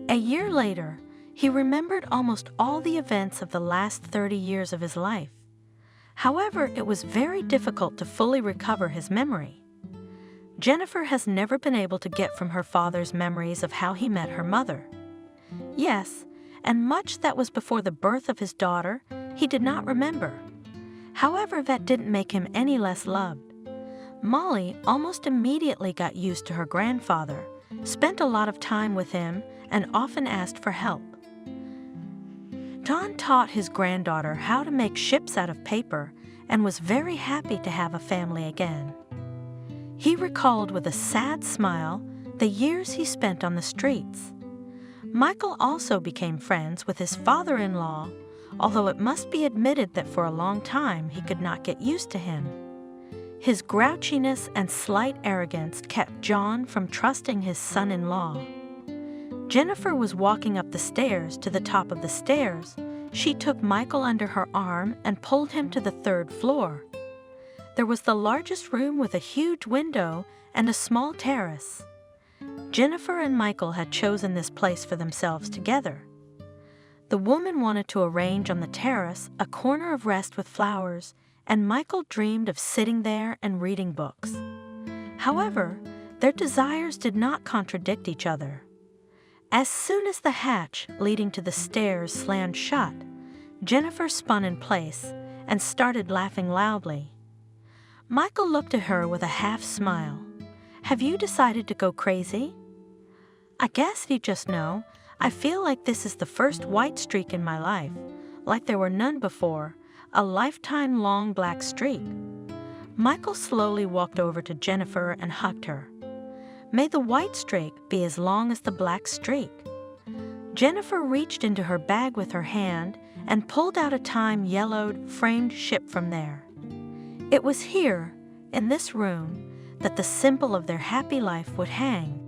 A year later, he remembered almost all the events of the last 30 years of his life. However, it was very difficult to fully recover his memory. Jennifer has never been able to get from her father's memories of how he met her mother. Yes, and much that was before the birth of his daughter, he did not remember. However, that didn't make him any less loved. Molly almost immediately got used to her grandfather, spent a lot of time with him, and often asked for help. John taught his granddaughter how to make ships out of paper and was very happy to have a family again. He recalled with a sad smile the years he spent on the streets. Michael also became friends with his father-in-law, although it must be admitted that for a long time he could not get used to him. His grouchiness and slight arrogance kept John from trusting his son-in-law. Jennifer was walking up the stairs to the top of the stairs. She took Michael under her arm and pulled him to the third floor. There was the largest room with a huge window and a small terrace. Jennifer and Michael had chosen this place for themselves together. The woman wanted to arrange on the terrace a corner of rest with flowers, and Michael dreamed of sitting there and reading books. However, their desires did not contradict each other. As soon as the hatch leading to the stairs slammed shut, Jennifer spun in place and started laughing loudly. Michael looked at her with a half smile. "Have you decided to go crazy?" "I guess you just know, I feel like this is the first white streak in my life, like there were none before, a lifetime-long black streak." Michael slowly walked over to Jennifer and hugged her. "May the white streak be as long as the black streak." Jennifer reached into her bag with her hand and pulled out a time-yellowed, framed ship from there. It was here, in this room, that the symbol of their happy life would hang.